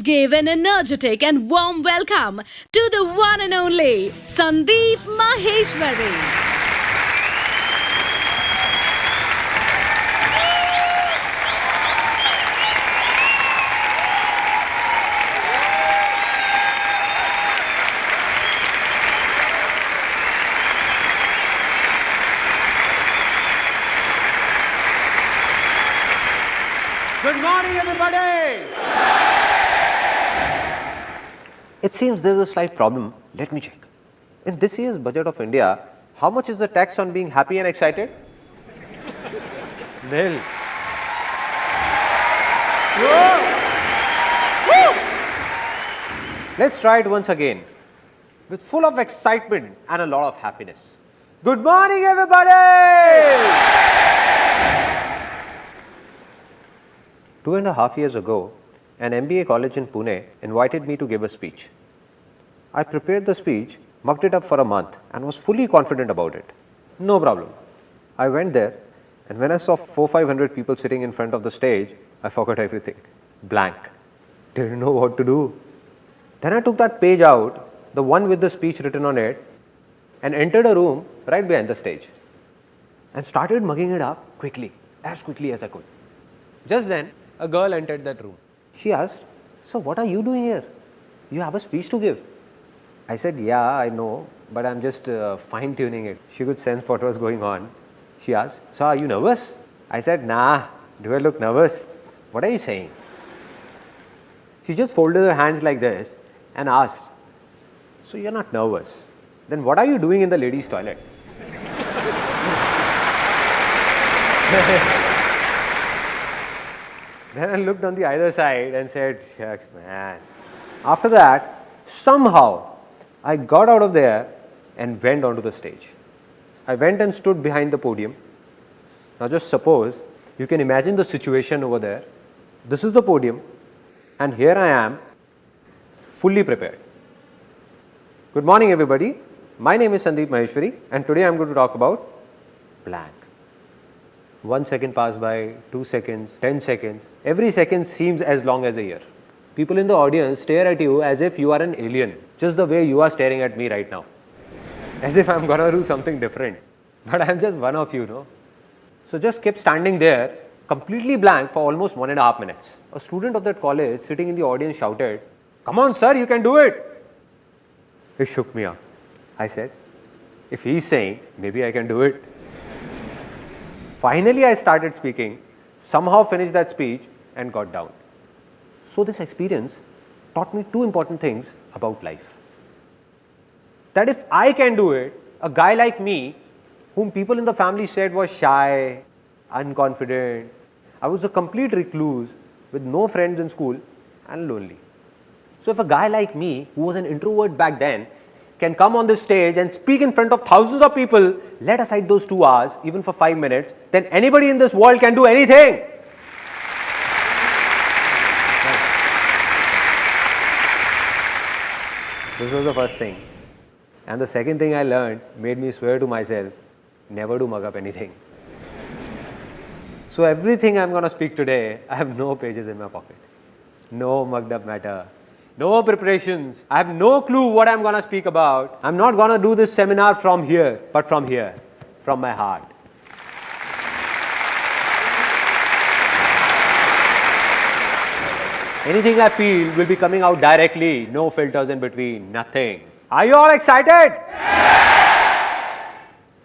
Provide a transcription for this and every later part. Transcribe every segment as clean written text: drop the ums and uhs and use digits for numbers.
give an energetic and warm welcome to the one and only Sandeep Maheshwari. Good morning, everybody! It seems there is a slight problem. Let me check. In this year's budget of India, how much is the tax on being happy and excited? Nil. Let's try it once again with full of excitement and a lot of happiness. Good morning, everybody! 2.5 years ago, an MBA college in Pune invited me to give a speech. I prepared the speech, mucked it up for a month and was fully confident about it. No problem. I went there and when I saw 400-500 people sitting in front of the stage, I forgot everything. Blank. Didn't know what to do. Then I took that page out, the one with the speech written on it, and entered a room right behind the stage and started mugging it up as quickly as I could. Just then, a girl entered that room. She asked, "So what are you doing here? You have a speech to give." I said, "Yeah, I know, but I'm just fine-tuning it." She could sense what was going on. She asked, "So are you nervous?" I said, "Nah, do I look nervous? What are you saying?" She just folded her hands like this and asked, "So you're not nervous? Then what are you doing in the ladies' toilet?" Then I looked on the other side and said, "Shucks, man." After that, somehow, I got out of there and went onto the stage. I went and stood behind the podium. Now just suppose, you can imagine the situation over there. This is the podium and here I am, fully prepared. Good morning, everybody. My name is Sandeep Maheshwari and today I am going to talk about blank. 1 second passed by, 2 seconds, 10 seconds. Every second seems as long as a year. People in the audience stare at you as if you are an alien, just the way you are staring at me right now. As if I'm gonna do something different. But I'm just one of you, no? So just kept standing there, completely blank for almost 1.5 minutes. A student of that college sitting in the audience shouted, "Come on, sir, you can do it." It shook me up. I said, if he's saying, maybe I can do it. Finally, I started speaking, somehow finished that speech and got down. So this experience taught me 2 important things about life. That if I can do it, a guy like me, whom people in the family said was shy, unconfident, I was a complete recluse with no friends in school and lonely. So if a guy like me, who was an introvert back then, can come on this stage and speak in front of thousands of people, let aside those 2 hours, even for 5 minutes, then anybody in this world can do anything. This was the first thing. And the second thing I learned made me swear to myself, never to mug up anything. So everything I'm going to speak today, I have no pages in my pocket. No mugged up matter. No preparations. I have no clue what I'm going to speak about. I'm not going to do this seminar from here, but from here, from my heart. Anything I feel will be coming out directly. No filters in between. Nothing. Are you all excited?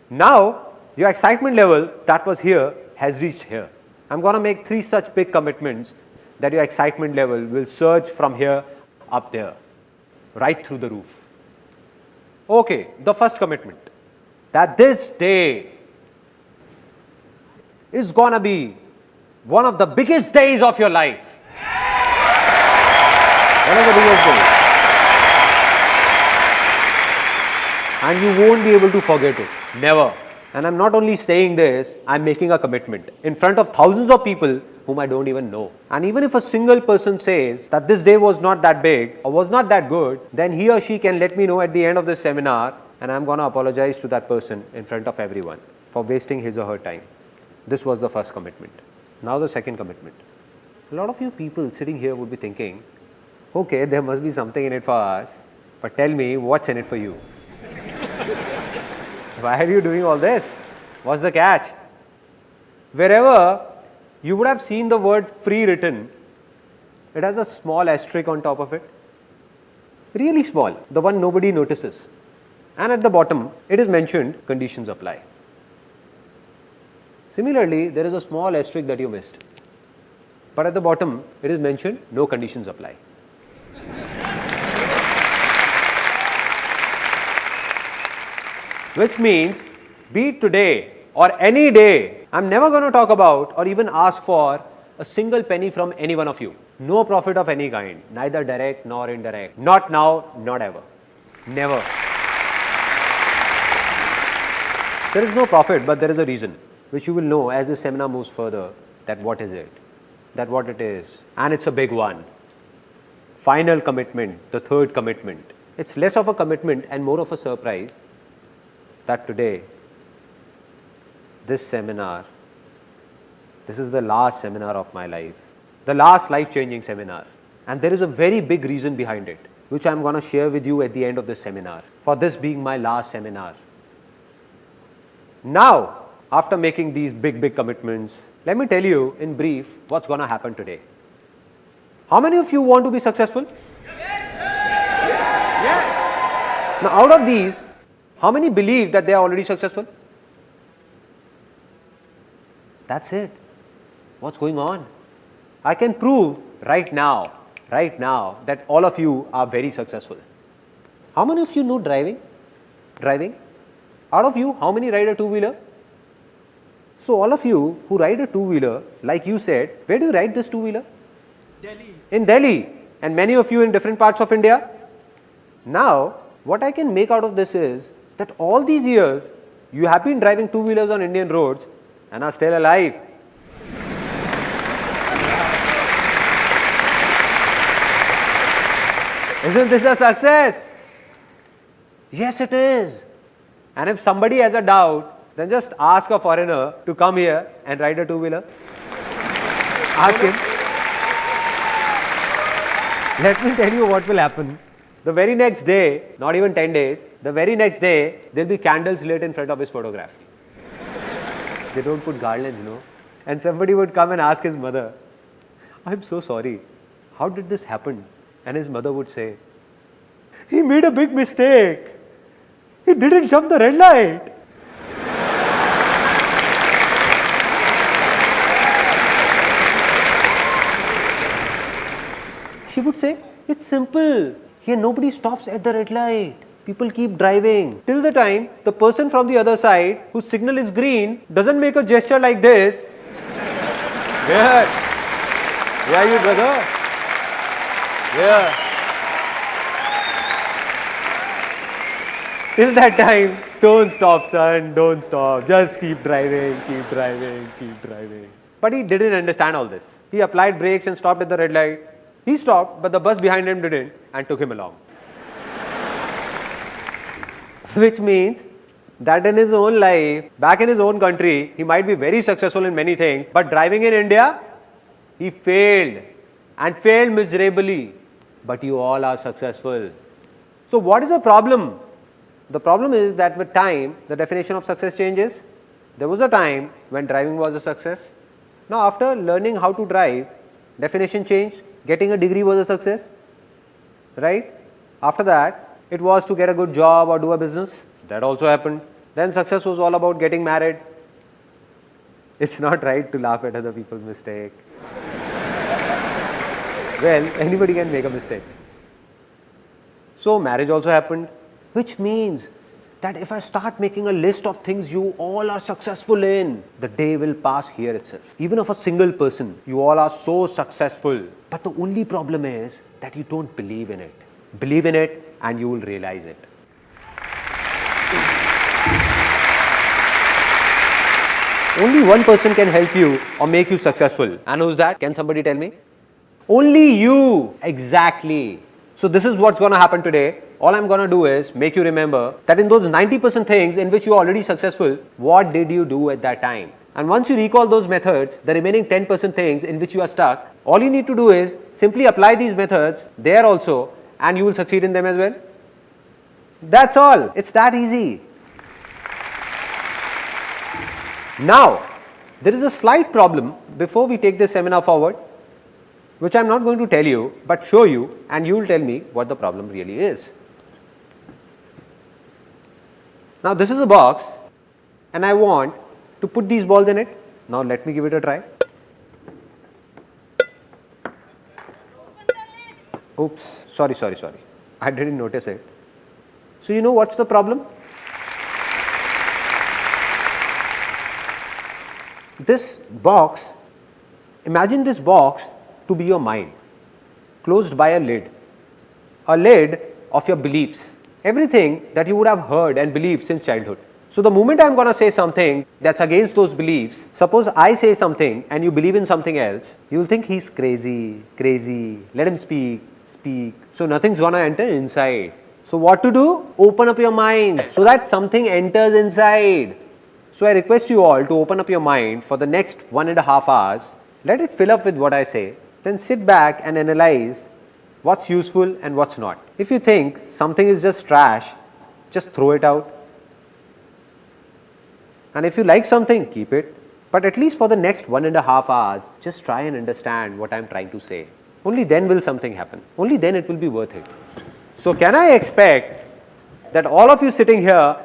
Now, your excitement level that was here has reached here. I'm going to make 3 such big commitments that your excitement level will surge from here up there, right through the roof. Okay, the first commitment, that this day is gonna be one of the biggest days of your life. One of the biggest days. And you won't be able to forget it. Never. And I'm not only saying this, I'm making a commitment in front of thousands of people whom I don't even know. And even if a single person says that this day was not that big or was not that good, then he or she can let me know at the end of this seminar and I'm going to apologize to that person in front of everyone for wasting his or her time. This was the first commitment. Now the second commitment. A lot of you people sitting here would be thinking, Okay, there must be something in it for us, but tell me what's in it for you? Why are you doing all this? What's the catch? Wherever you would have seen the word free written, it has a small asterisk on top of it. Really small, the one nobody notices. And at the bottom, it is mentioned conditions apply. Similarly, there is a small asterisk that you missed. But at the bottom, it is mentioned no conditions apply. Which means, be it today or any day, I'm never going to talk about or even ask for a single penny from any one of you. No profit of any kind, neither direct nor indirect. Not now, not ever. Never. There is no profit, but there is a reason, which you will know as the seminar moves further, that what is it, that what it is. And it's a big one. Final commitment, the third commitment. It's less of a commitment and more of a surprise that today, this seminar, this is the last seminar of my life, the last life-changing seminar. And there is a very big reason behind it, which I'm going to share with you at the end of this seminar, for this being my last seminar. Now, after making these big commitments, let me tell you in brief what's going to happen today. How many of you want to be successful? Yes. Now, out of these, how many believe that they are already successful? That's it. What's going on? I can prove right now that all of you are very successful. How many of you know driving? Out of you, how many ride a two-wheeler? So all of you who ride a two-wheeler, like you said, where do you ride this two-wheeler? Delhi. In Delhi. And many of you in different parts of India. Now, what I can make out of this is that all these years, you have been driving two-wheelers on Indian roads and are still alive. Isn't this a success? Yes, it is. And if somebody has a doubt, then just ask a foreigner to come here and ride a two-wheeler. Ask him. Let me tell you what will happen. The very next day, not even 10 days, the very next day, there will be candles lit in front of his photograph. They don't put garlands, no? And somebody would come and ask his mother, I'm so sorry, how did this happen? And his mother would say, he made a big mistake. He didn't jump the red light. She would say, it's simple. Here nobody stops at the red light. People keep driving till the time the person from the other side whose signal is green doesn't make a gesture like this. Where? Where are you, brother? Where? Till that time, don't stop, son, don't stop. Just keep driving, keep driving, keep driving. But he didn't understand all this. He applied brakes and stopped at the red light. He stopped, but the bus behind him didn't and took him along. Which means that in his own life, back in his own country, he might be very successful in many things, but driving in India, he failed and failed miserably. But you all are successful. So what is the problem? The problem is that with time, the definition of success changes. There was a time when driving was a success. Now after learning how to drive, definition changed. Getting a degree was a success, right? After that, it was to get a good job or do a business. That also happened. Then success was all about getting married. It's not right to laugh at other people's mistake. Well, anybody can make a mistake. So marriage also happened, which means that if I start making a list of things you all are successful in, the day will pass here itself. Even of a single person, you all are so successful. But the only problem is that you don't believe in it. Believe in it and you will realize it. Only one person can help you or make you successful. And who's that? Can somebody tell me? Only you. Exactly. So this is what's going to happen today. All I'm going to do is make you remember that in those 90% things in which you are already successful, what did you do at that time? And once you recall those methods, the remaining 10% things in which you are stuck, all you need to do is simply apply these methods there also, and you will succeed in them as well. That's all. It's that easy. Now, there is a slight problem before we take this seminar forward, which I am not going to tell you, but show you, and you will tell me what the problem really is. Now, this is a box, and I want to put these balls in it. Now, let me give it a try. Oops, sorry. I didn't notice it. So, you know what's the problem? This box, imagine this box to be your mind, closed by a lid of your beliefs, everything that you would have heard and believed since childhood. So, the moment I am going to say something that's against those beliefs, suppose I say something and you believe in something else, you will think he's crazy, let him speak. So, nothing's going to enter inside. So, what to do? Open up your mind so that something enters inside. So, I request you all to open up your mind for the next 1.5 hours. Let it fill up with what I say. Then sit back and analyze what's useful and what's not. If you think something is just trash, just throw it out. And if you like something, keep it. But at least for the next 1.5 hours, just try and understand what I am trying to say. Only then will something happen. Only then it will be worth it. So, can I expect that all of you sitting here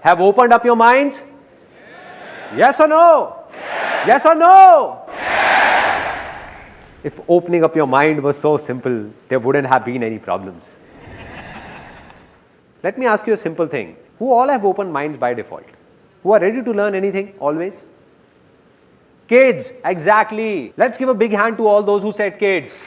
have opened up your minds? Yes or no? Yes or no? If opening up your mind was so simple, there wouldn't have been any problems. Let me ask you a simple thing. Who all have open minds by default? Who are ready to learn anything always? Kids, exactly. Let's give a big hand to all those who said kids.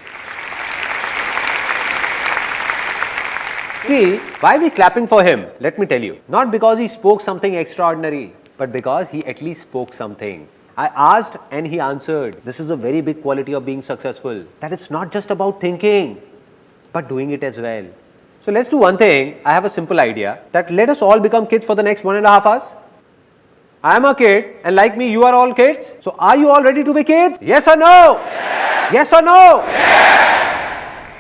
See, why are we clapping for him? Let me tell you. Not because he spoke something extraordinary, but because he at least spoke something. I asked and he answered. This is a very big quality of being successful. That it's not just about thinking, but doing it as well. So let's do one thing. I have a simple idea that let us all become kids for the next 1.5 hours. I am a kid and like me you are all kids. So are you all ready to be kids? Yes or no? Yes, yes or no? Yes.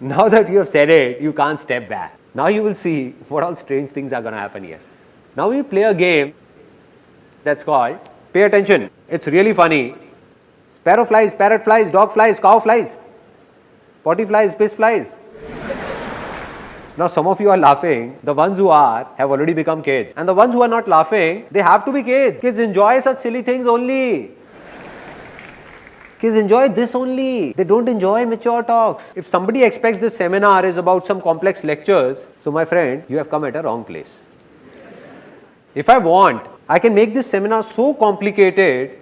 Now that you have said it, you can't step back. Now you will see what all strange things are going to happen here. Now we play a game that's called pay attention. It's really funny. Sparrow flies, parrot flies, dog flies, cow flies, potty flies, piss flies. Now some of you are laughing. The ones who are have already become kids. And the ones who are not laughing, they have to be kids. Kids enjoy such silly things only. Kids enjoy this only. They don't enjoy mature talks. If somebody expects this seminar is about some complex lectures, so my friend, you have come at a wrong place. If I want, I can make this seminar so complicated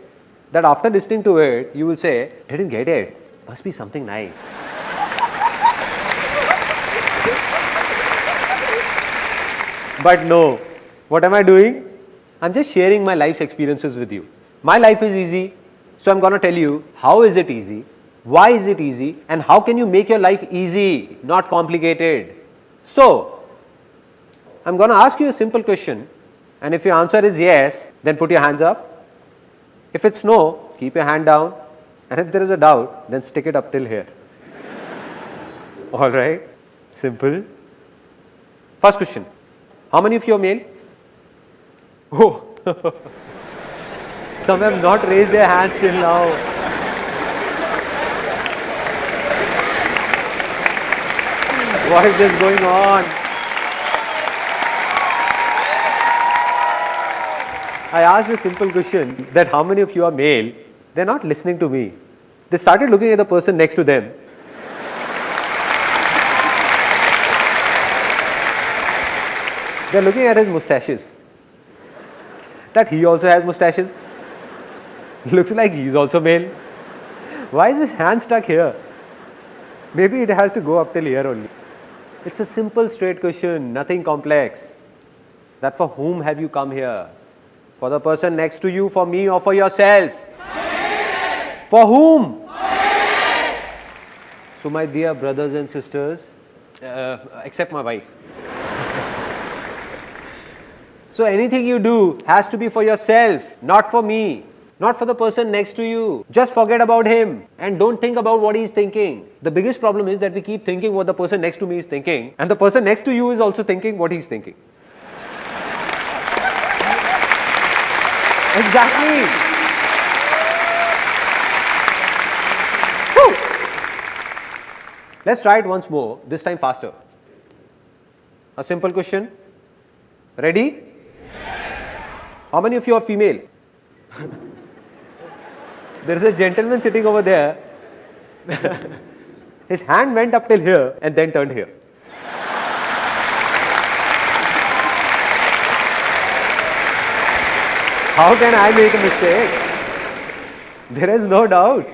that after listening to it, you will say, didn't get it. Must be something nice. But no, what am I doing? I'm just sharing my life's experiences with you. My life is easy, so I'm going to tell you how is it easy, why is it easy, and how can you make your life easy, not complicated. So, I'm going to ask you a simple question, and if your answer is yes, then put your hands up. If it's no, keep your hand down, and if there is a doubt, then stick it up till here. Alright, simple. First question. How many of you are male? Oh, some have not raised their hands till now. What is this going on? I asked a simple question that how many of you are male? They are not listening to me. They started looking at the person next to them. They are looking at his moustaches. That he also has moustaches. Looks like he is also male. Why is his hand stuck here? Maybe it has to go up till here only. It's a simple straight question, nothing complex. That for whom have you come here? For the person next to you, for me, or for yourself? For whom? So my dear brothers and sisters, except my wife. So anything you do has to be for yourself, not for me. not for the person next to you. Just forget about him and don't think about what he's thinking. The biggest problem is that we keep thinking what the person next to me is thinking, and the person next to you is also thinking what he's thinking. Exactly. Woo. Let's try it once more, this time faster. A simple question. Ready? How many of you are female? There is a gentleman sitting over there. His hand went up till here and then turned here. How can I make a mistake? There is no doubt.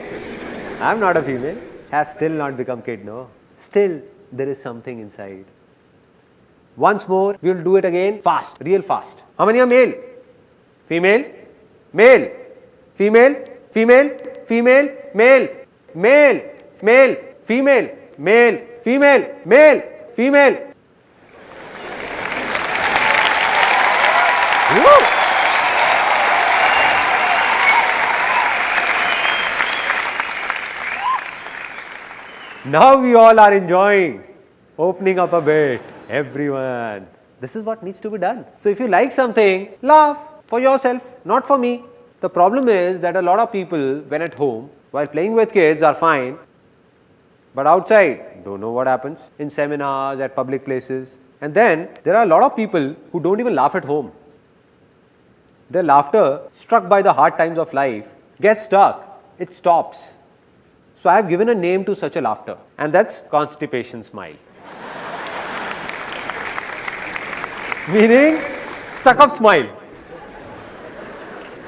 I am not a female. Have still not become kid, no. Still, there is something inside. Once more, we will do it again fast, real fast. How many are male? Female? Male? Female? Female? Female? Male? Male? Male? Female? Male? Female? Male? Female? Woo! Now we all are enjoying, opening up a bit. Everyone. This is what needs to be done. So if you like something, laugh for yourself, not for me. The problem is that a lot of people, when at home, while playing with kids, are fine, but outside, don't know what happens in seminars, at public places. And then there are a lot of people who don't even laugh at home. Their laughter, struck by the hard times of life, gets stuck. It stops. So I have given a name to such a laughter, and that's constipation smile. Meaning, stuck up smile.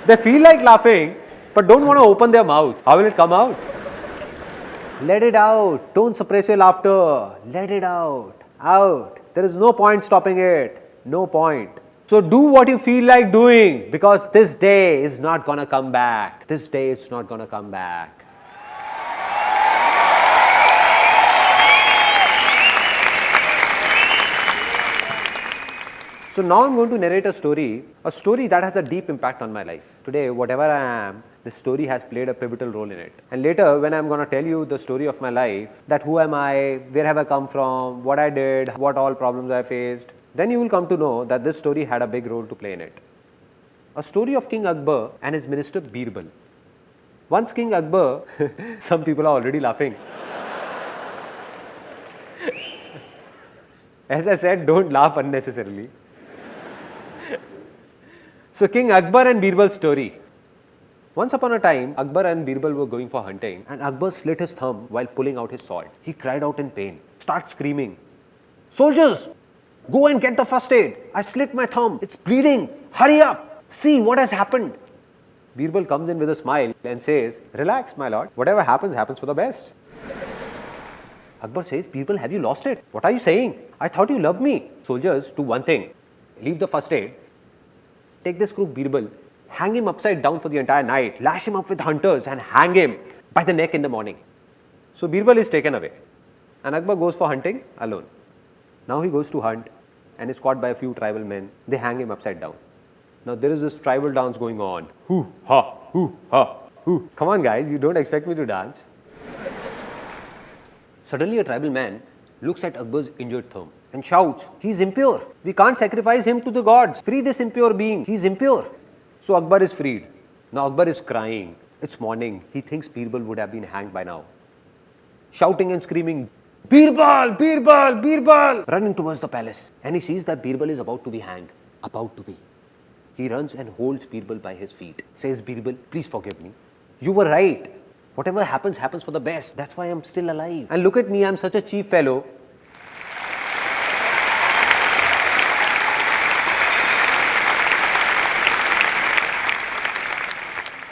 They feel like laughing, but don't want to open their mouth. How will it come out? Let it out. Don't suppress your laughter. Let it out. Out. There is no point stopping it. No point. So do what you feel like doing, because this day is not gonna come back. This day is not gonna come back. So now I'm going to narrate a story that has a deep impact on my life. Today, whatever I am, this story has played a pivotal role in it. And later, when I'm going to tell you the story of my life, that who am I, where have I come from, what I did, what all problems I faced, then you will come to know that this story had a big role to play in it. A story of King Akbar and his minister Birbal. Once King Akbar, some people are already laughing. As I said, don't laugh unnecessarily. So King Akbar and Birbal's story. Once upon a time, Akbar and Birbal were going for hunting, and Akbar slit his thumb while pulling out his sword. He cried out in pain, starts screaming, "Soldiers, go and get the first aid. I slit my thumb. It's bleeding. Hurry up. See what has happened." Birbal comes in with a smile and says, "Relax, my lord. Whatever happens, happens for the best." Akbar says, "Birbal, have you lost it? What are you saying? I thought you loved me." "Soldiers, do one thing. Leave the first aid. Take this crook Birbal, hang him upside down for the entire night, lash him up with hunters and hang him by the neck in the morning." So Birbal is taken away, and Akbar goes for hunting alone. Now he goes to hunt and is caught by a few tribal men. They hang him upside down. Now there is this tribal dance going on. Hoo ha, hoo ha, hoo. Come on guys, you don't expect me to dance. Suddenly a tribal man looks at Akbar's injured thumb and shouts, "He is impure. We can't sacrifice him to the gods. Free this impure being. He is impure." So Akbar is freed. Now Akbar is crying. It's morning. He thinks Birbal would have been hanged by now. Shouting and screaming, "Birbal! Birbal! Birbal!" Running towards the palace. And he sees that Birbal is about to be hanged. About to be. He runs and holds Birbal by his feet. Says, "Birbal, please forgive me. You were right. Whatever happens, happens for the best. That's why I'm still alive. And look at me, I'm such a cheap fellow.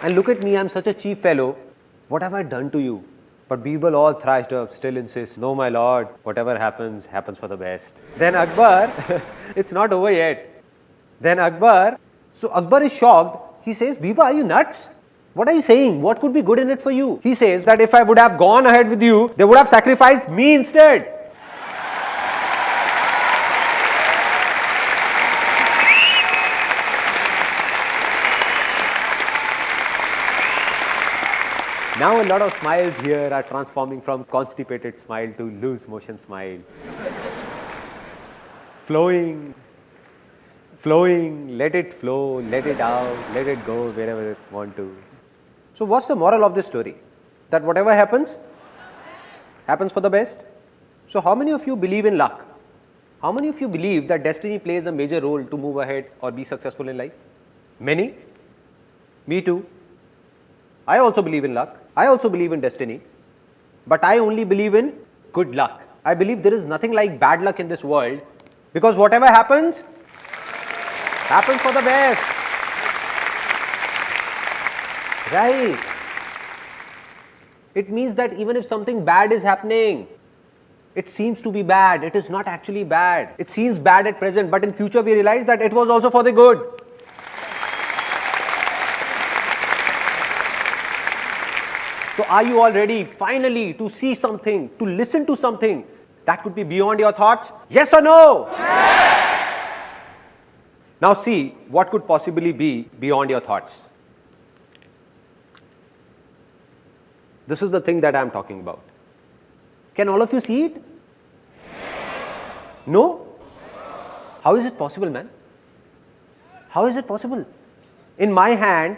And look at me, I'm such a cheap fellow. What have I done to you?" But Birbal, all thrashed up, still insists, "No, my lord, whatever happens, happens for the best." Then Akbar, it's not over yet. Then Akbar is shocked. He says, "Birbal, are you nuts? What are you saying? What could be good in it for you?" He says that if I would have gone ahead with you, they would have sacrificed me instead. Now a lot of smiles here are transforming from constipated smile to loose motion smile. Flowing, let it flow, let it out, let it go wherever it want to. So what's the moral of this story? That whatever happens for the best. So how many of you believe in luck? How many of you believe that destiny plays a major role to move ahead or be successful in life? Many? Me too. I also believe in luck. I also believe in destiny. But I only believe in good luck. I believe there is nothing like bad luck in this world, because whatever happens for the best. Right? It means that even if something bad is happening, it seems to be bad. It is not actually bad. It seems bad at present, but in future we realize that it was also for the good. So are you all ready finally to see something, to listen to something that could be beyond your thoughts? Yes or no? Yes. Now see what could possibly be beyond your thoughts. This is the thing that I am talking about. Can all of you see it? No? How is it possible, man? How is it possible? In my hand,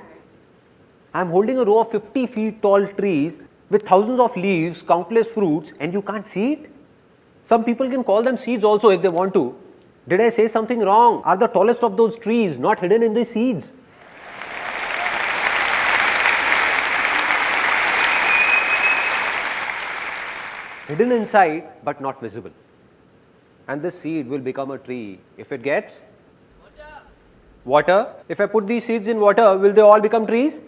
I am holding a row of 50 feet tall trees with thousands of leaves, countless fruits, and you can't see it? Some people can call them seeds also if they want to. Did I say something wrong? Are the tallest of those trees not hidden in the seeds? Hidden inside but not visible. And this seed will become a tree if it gets water. If I put these seeds in water, will they all become trees?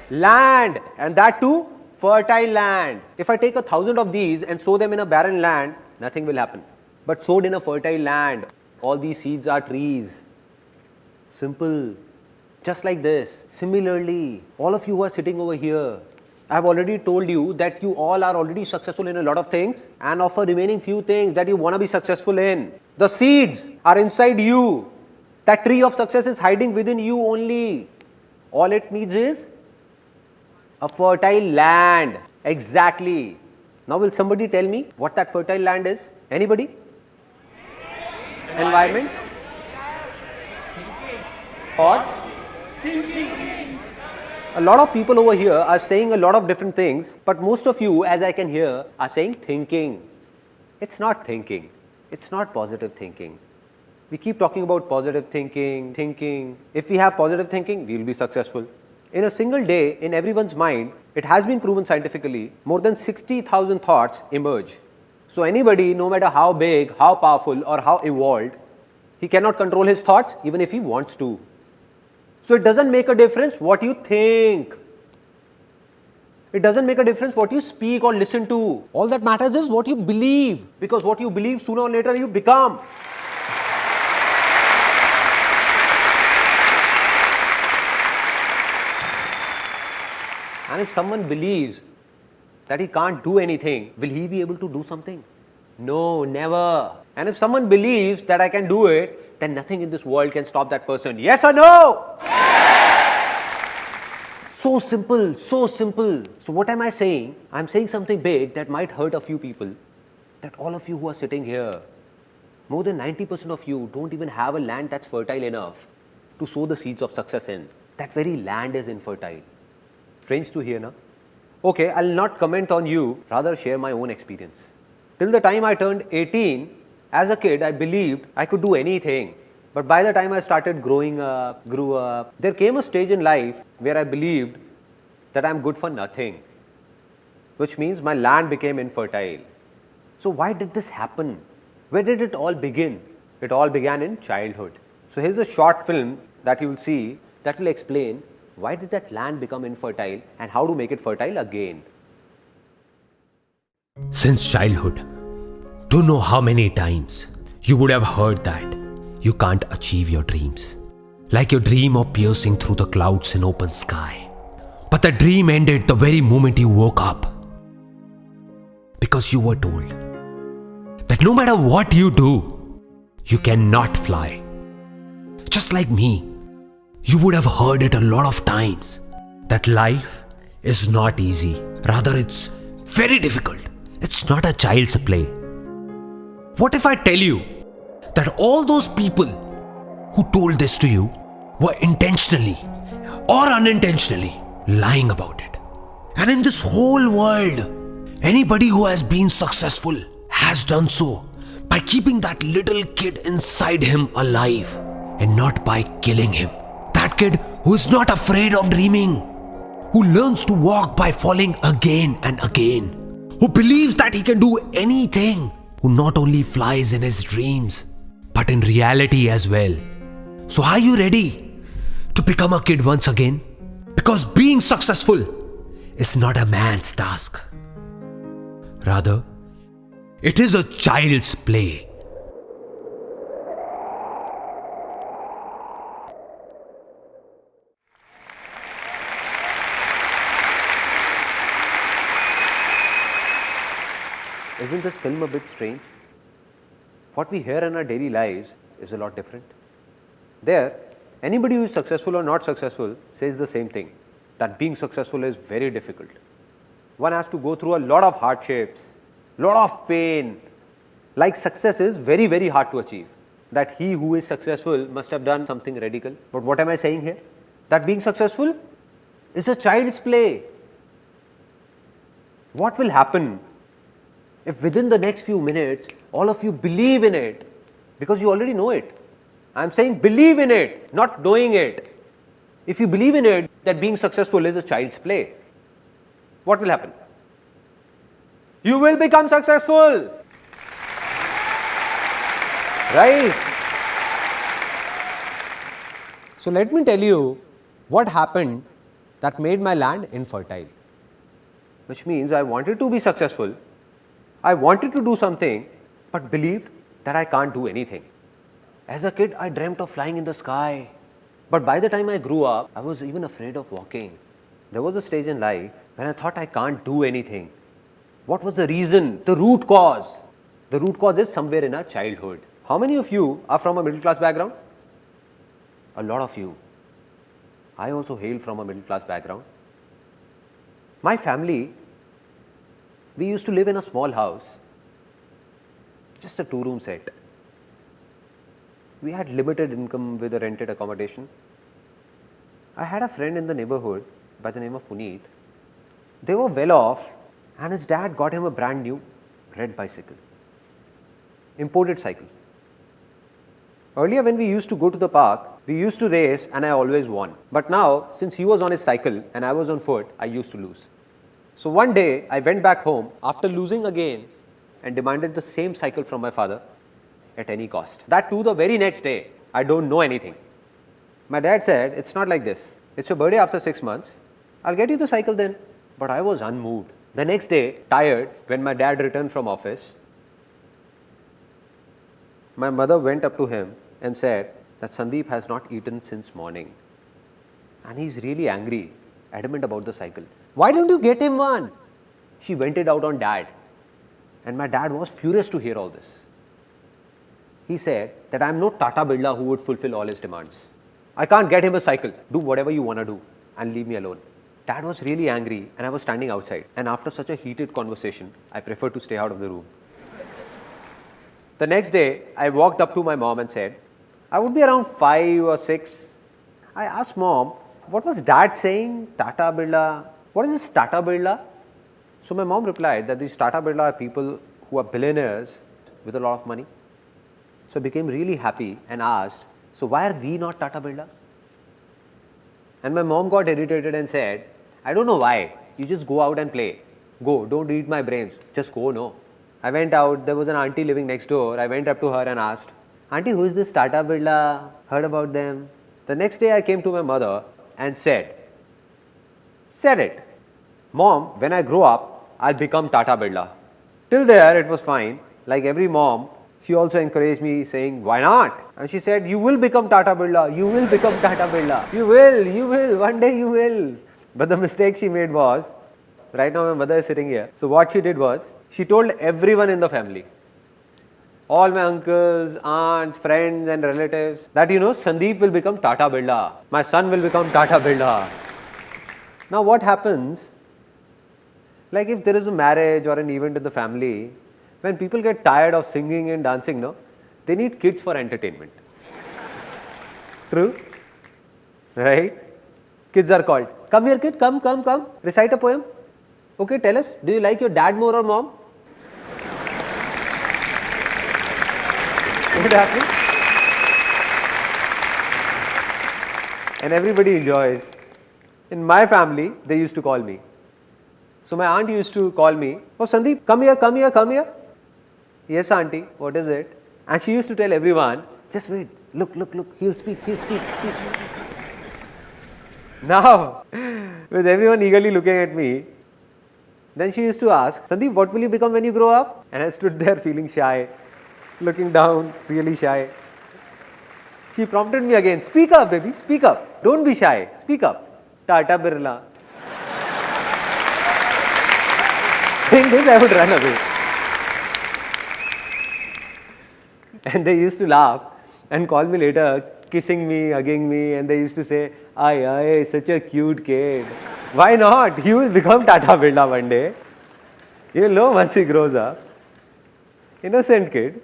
Land, and that too fertile land. If I take 1,000 of these and sow them in a barren land, nothing will happen. But sowed in a fertile land, all these seeds are trees. Simple. Just like this. Similarly, all of you who are sitting over here, I have already told you that you all are already successful in a lot of things, and of a remaining few things that you want to be successful in. The seeds are inside you. That tree of success is hiding within you only. All it needs is a fertile land. Exactly. Now will somebody tell me what that fertile land is? Anybody? Environment? Thoughts? A lot of people over here are saying a lot of different things, but most of you, as I can hear, are saying thinking. It's not thinking. It's not positive thinking. We keep talking about positive thinking. If we have positive thinking, we will be successful. In a single day, in everyone's mind, it has been proven scientifically, more than 60,000 thoughts emerge. So anybody, no matter how big, how powerful, or how evolved, he cannot control his thoughts even if he wants to. So it doesn't make a difference what you think. It doesn't make a difference what you speak or listen to. All that matters is what you believe, because what you believe, sooner or later you become. And if someone believes that he can't do anything, will he be able to do something? No, never. And if someone believes that I can do it, then nothing in this world can stop that person. Yes or no? Yes! So simple, so simple. So what am I saying? I'm saying something big that might hurt a few people. That all of you who are sitting here, more than 90% of you don't even have a land that's fertile enough to sow the seeds of success in. That very land is infertile. Strange to hear, na? Okay, I'll not comment on you, rather share my own experience. Till the time I turned 18, as a kid, I believed I could do anything. But by the time I started growing up, grew up, there came a stage in life where I believed that I'm good for nothing, which means my land became infertile. So why did this happen? Where did it all begin? It all began in childhood. So here's a short film that you'll see that will explain why did that land become infertile and how to make it fertile again. Since childhood, don't know how many times you would have heard that you can't achieve your dreams. Like your dream of piercing through the clouds in open sky. But the dream ended the very moment you woke up. Because you were told that no matter what you do, you cannot fly. Just like me, you would have heard it a lot of times. that life is not easy. Rather, it's very difficult. It's not a child's play. What if I tell you that all those people who told this to you were intentionally or unintentionally lying about it? And in this whole world, anybody who has been successful has done so by keeping that little kid inside him alive and not by killing him. That kid who is not afraid of dreaming, who learns to walk by falling again and again, who believes that he can do anything, who not only flies in his dreams, but in reality as well. So are you ready to become a kid once again? Because being successful is not a man's task. Rather, it is a child's play. Isn't this film a bit strange? What we hear in our daily lives is a lot different. There, anybody who is successful or not successful says the same thing, that being successful is very difficult. One has to go through a lot of hardships, lot of pain. Like success is very, very hard to achieve. That he who is successful must have done something radical. But what am I saying here? That being successful is a child's play. What will happen if within the next few minutes, all of you believe in it? Because you already know it. I am saying believe in it, not knowing it. If you believe in it, that being successful is a child's play, what will happen? You will become successful. Right? So let me tell you what happened that made my land infertile. Which means I wanted to be successful. I wanted to do something, but believed that I can't do anything. As a kid, I dreamt of flying in the sky. But by the time I grew up, I was even afraid of walking. There was a stage in life when I thought I can't do anything. What was the reason? The root cause. The root cause is somewhere in our childhood. How many of you are from a middle class background? A lot of you. I also hail from a middle class background. My family, we used to live in a small house, just a 2-room set. We had limited income with a rented accommodation. I had a friend in the neighborhood by the name of Puneet. They were well off and his dad got him a brand new red bicycle, imported cycle. Earlier when we used to go to the park, we used to race and I always won. But now, since he was on his cycle and I was on foot, I used to lose. So one day, I went back home after losing again and demanded the same cycle from my father at any cost. That too the very next day, I don't know anything. My dad said, it's not like this. It's your birthday after 6 months. I'll get you the cycle then. But I was unmoved. The next day, tired, when my dad returned from office, my mother went up to him and said that Sandeep has not eaten since morning. And he's really angry, adamant about the cycle. Why don't you get him one? She vented out on dad. And my dad was furious to hear all this. He said that I'm no Tata Birla who would fulfill all his demands. I can't get him a cycle. Do whatever you want to do and leave me alone. Dad was really angry and I was standing outside. And after such a heated conversation, I preferred to stay out of the room. The next day, I walked up to my mom and said, I would be around 5 or 6. I asked mom, what was dad saying? Tata Birla. What is this Tata Birla? So my mom replied that these Tata Birla are people who are billionaires with a lot of money. So I became really happy and asked, so why are we not Tata Birla? And my mom got irritated and said, I don't know why. You just go out and play. Go, don't eat my brains. Just go, no. I went out, there was an auntie living next door. I went up to her and asked, Auntie, who is this Tata Birla? Heard about them? The next day I came to my mother and said it. Mom, when I grow up, I'll become Tata Birla. Till there, it was fine. Like every mom, she also encouraged me saying, why not? And she said, you will become Tata Birla. You will become Tata Birla. You will. One day you will. But the mistake she made was, right now my mother is sitting here. So what she did was, she told everyone in the family, all my uncles, aunts, friends and relatives, that Sandeep will become Tata Birla. My son will become Tata Birla. Now what happens, like if there is a marriage or an event in the family, when people get tired of singing and dancing, no, they need kids for entertainment. True? Right? Kids are called. Come here kid, come. Recite a poem. Okay, tell us, do you like your dad more or mom? What happens? And everybody enjoys. In my family, they used to call me. So my aunt used to call me, oh Sandeep, come here. Yes auntie, what is it? And she used to tell everyone, just wait, look, he'll speak. Now, with everyone eagerly looking at me, then she used to ask, Sandeep, what will you become when you grow up? And I stood there feeling shy, looking down, really shy. She prompted me again, speak up baby, speak up. Don't be shy, speak up. Tata Birla. Saying this, I would run away. And they used to laugh and call me later, kissing me, hugging me, and they used to say, Ay, such a cute kid. Why not? He will become Tata Birla one day. You will know once he grows up. Innocent kid.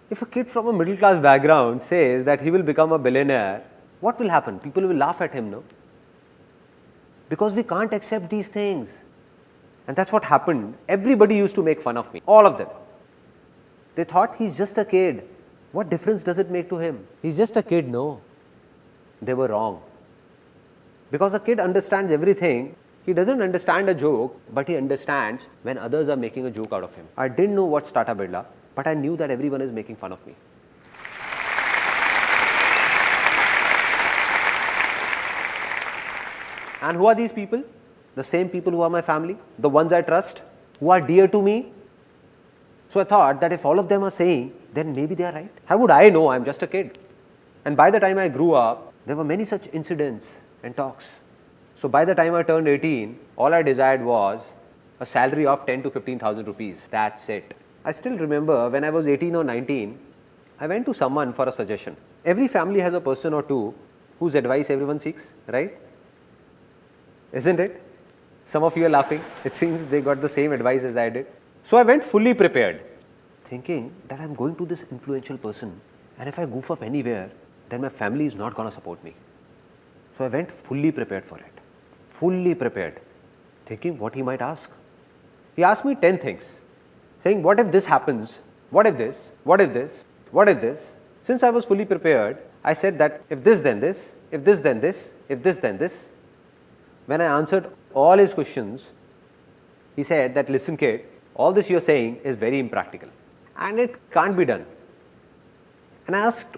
If a kid from a middle class background says that he will become a billionaire, what will happen? People will laugh at him, no? Because we can't accept these things. And that's what happened. Everybody used to make fun of me. All of them. They thought he's just a kid. What difference does it make to him? He's just a kid, no. They were wrong. Because a kid understands everything. He doesn't understand a joke, but he understands when others are making a joke out of him. I didn't know what's Tata Birla, but I knew that everyone is making fun of me. And who are these people? The same people who are my family, the ones I trust, who are dear to me. So I thought that if all of them are saying, then maybe they are right. How would I know? I'm just a kid. And by the time I grew up, there were many such incidents and talks. So by the time I turned 18, all I desired was a salary of 10 to 15,000 rupees. That's it. I still remember when I was 18 or 19, I went to someone for a suggestion. Every family has a person or two whose advice everyone seeks, right? Isn't it? Some of you are laughing. It seems they got the same advice as I did. So I went fully prepared, thinking that I'm going to this influential person, and if I goof up anywhere, then my family is not going to support me. So I went fully prepared for it. Fully prepared, thinking what he might ask. He asked me 10 things, saying, what if this happens? What if this? What if this? What if this? Since I was fully prepared, I said that if this then this, if this then this, if this then this. When I answered all his questions, he said that, listen kid, all this you're saying is very impractical and it can't be done. And I asked,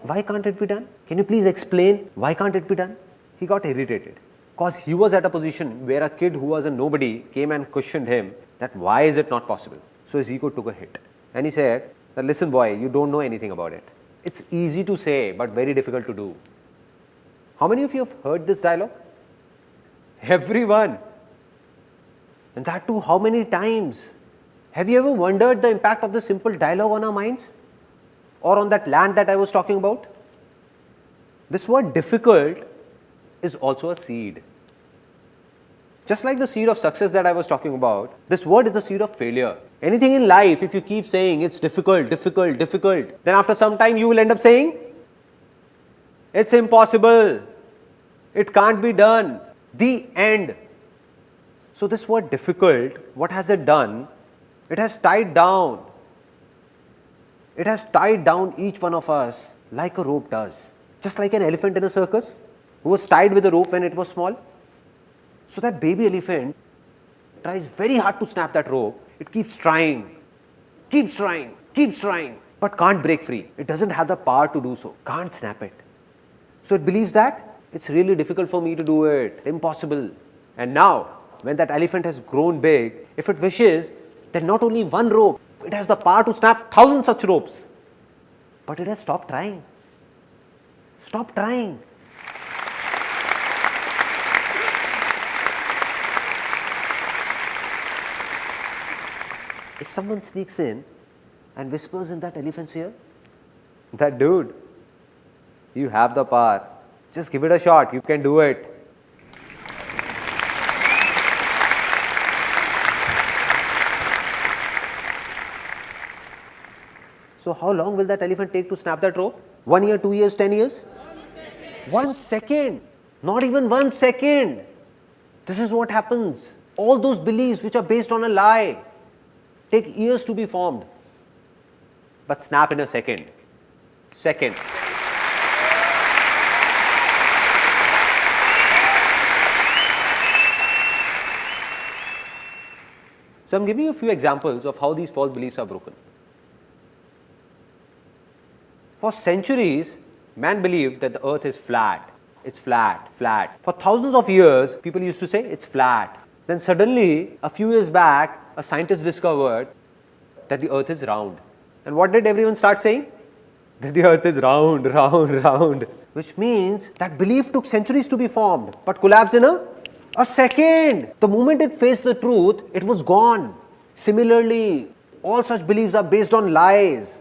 why can't it be done? Can you please explain why can't it be done? He got irritated because he was at a position where a kid who was a nobody came and questioned him that why is it not possible? So his ego took a hit and he said that, listen boy, you don't know anything about it. It's easy to say but very difficult to do. How many of you have heard this dialogue? Everyone. And that too, how many times? Have you ever wondered the impact of this simple dialogue on our minds? Or on that land that I was talking about? This word difficult is also a seed. Just like the seed of success that I was talking about, this word is the seed of failure. Anything in life, if you keep saying it's difficult, then after some time you will end up saying, it's impossible, it can't be done, the end. So this word difficult, what has it done? It has tied down. It has tied down each one of us like a rope does. Just like an elephant in a circus who was tied with a rope when it was small. So that baby elephant tries very hard to snap that rope. It keeps trying, but can't break free. It doesn't have the power to do so, can't snap it. So it believes that it's really difficult for me to do it, impossible. And now, when that elephant has grown big, if it wishes, then not only one rope, it has the power to snap 1,000 such ropes. But it has stopped trying. Stop trying. If someone sneaks in and whispers in that elephant's ear, that dude, you have the power, Just give it a shot. You can do it. So how long will that elephant take to snap that rope? 1 year, 2 years, 10 years? 1 second. Not even 1 second. This is what happens. All those beliefs which are based on a lie take years to be formed. But snap in a second. Second. So I'm giving you a few examples of how these false beliefs are broken. For centuries, man believed that the earth is flat. It's flat, flat. For thousands of years, people used to say it's flat. Then suddenly, a few years back, a scientist discovered that the earth is round. And what did everyone start saying? That the earth is round, round, round. Which means that belief took centuries to be formed, but collapsed in a second. The moment it faced the truth, it was gone. Similarly, all such beliefs are based on lies.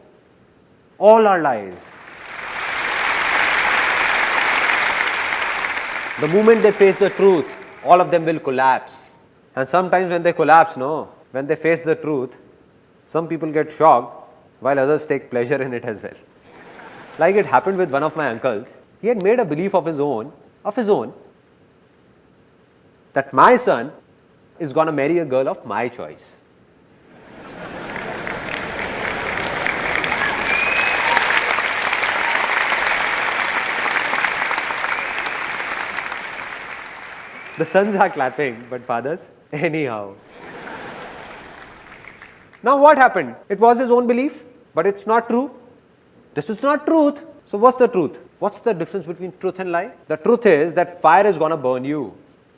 All are lies. The moment they face the truth, all of them will collapse. And sometimes when they collapse, when they face the truth, some people get shocked while others take pleasure in it as well. Like it happened with one of my uncles. He had made a belief of his own, that my son is going to marry a girl of my choice. The sons are clapping, but fathers, anyhow. Now what happened? It was his own belief, but it's not true. This is not truth. So what's the truth? What's the difference between truth and lie? The truth is that fire is going to burn you.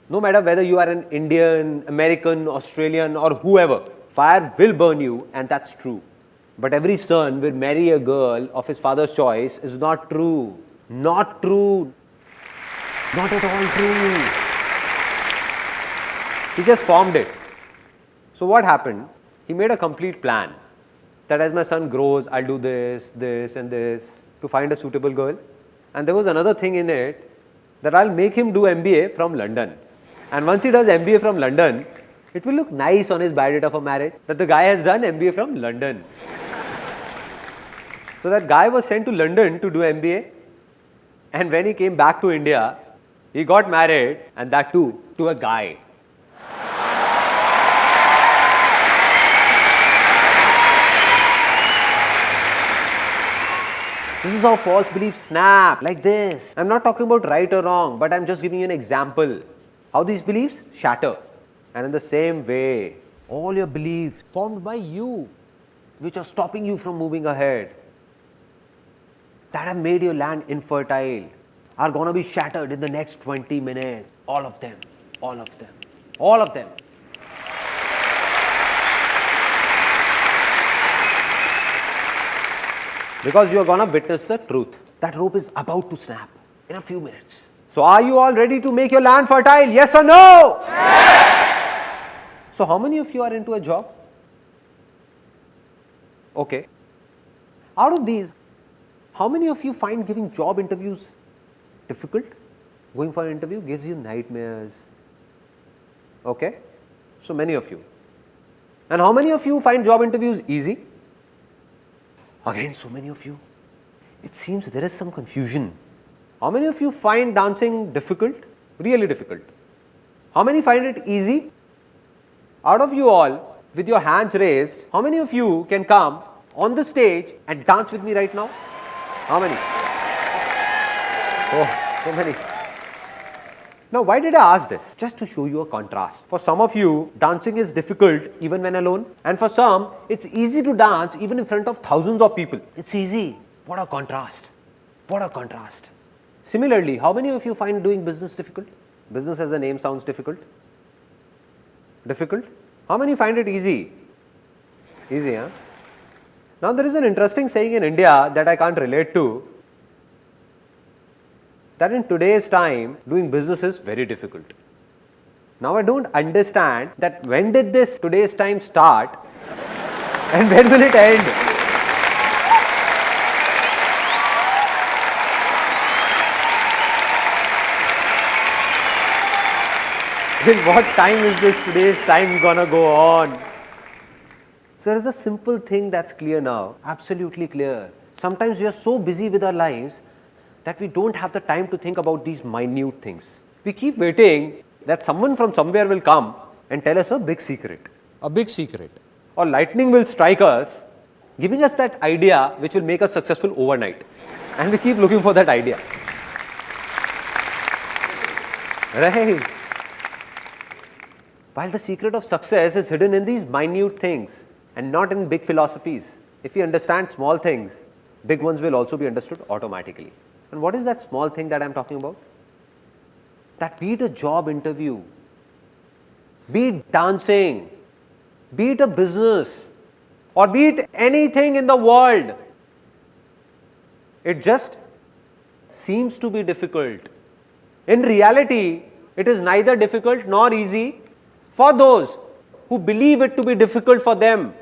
No matter whether you are an Indian, American, Australian or whoever, fire will burn you, and that's true. But every son will marry a girl of his father's choice is not true. Not true. Not at all true. He just formed it. So what happened? He made a complete plan that as my son grows, I'll do this, this and this to find a suitable girl. And there was another thing in it that I'll make him do MBA from London. And once he does MBA from London, it will look nice on his biodata for marriage that the guy has done MBA from London. So that guy was sent to London to do MBA. And when he came back to India, he got married, and that too, to a guy. This is how false beliefs snap, like this. I'm not talking about right or wrong, but I'm just giving you an example. How these beliefs shatter. And in the same way, all your beliefs formed by you, which are stopping you from moving ahead, that have made your land infertile, are going to be shattered in the next 20 minutes. All of them. All of them. All of them. Because you are going to witness the truth. That rope is about to snap in a few minutes. So are you all ready to make your land fertile? Yes or no? Yes. So how many of you are into a job? Okay. Out of these, how many of you find giving job interviews difficult? Going for an interview gives you nightmares. Okay. So many of you. And how many of you find job interviews easy? Again, so many of you. It seems there is some confusion. How many of you find dancing difficult? Really difficult. How many find it easy? Out of you all, with your hands raised, how many of you can come on the stage and dance with me right now? How many? Oh, so many. Now, why did I ask this? Just to show you a contrast. For some of you, dancing is difficult even when alone. And for some, it's easy to dance even in front of thousands of people. It's easy. What a contrast. What a contrast. Similarly, how many of you find doing business difficult? Business as a name sounds difficult. Difficult? How many find it easy? Easy, huh? Now, there is an interesting saying in India that I can't relate to. That in today's time, doing business is very difficult. Now I don't understand that when did this today's time start and when will it end? In what time is this today's time gonna go on? So there is a simple thing that's clear now, absolutely clear. Sometimes we are so busy with our lives that we don't have the time to think about these minute things. We keep waiting that someone from somewhere will come and tell us a big secret. A big secret. Or lightning will strike us, giving us that idea which will make us successful overnight. And we keep looking for that idea. Right? While the secret of success is hidden in these minute things and not in big philosophies. If we understand small things, big ones will also be understood automatically. And what is that small thing that I am talking about? That be it a job interview, be it dancing, be it a business, or be it anything in the world, it just seems to be difficult. In reality, it is neither difficult nor easy for those who believe it to be difficult for them.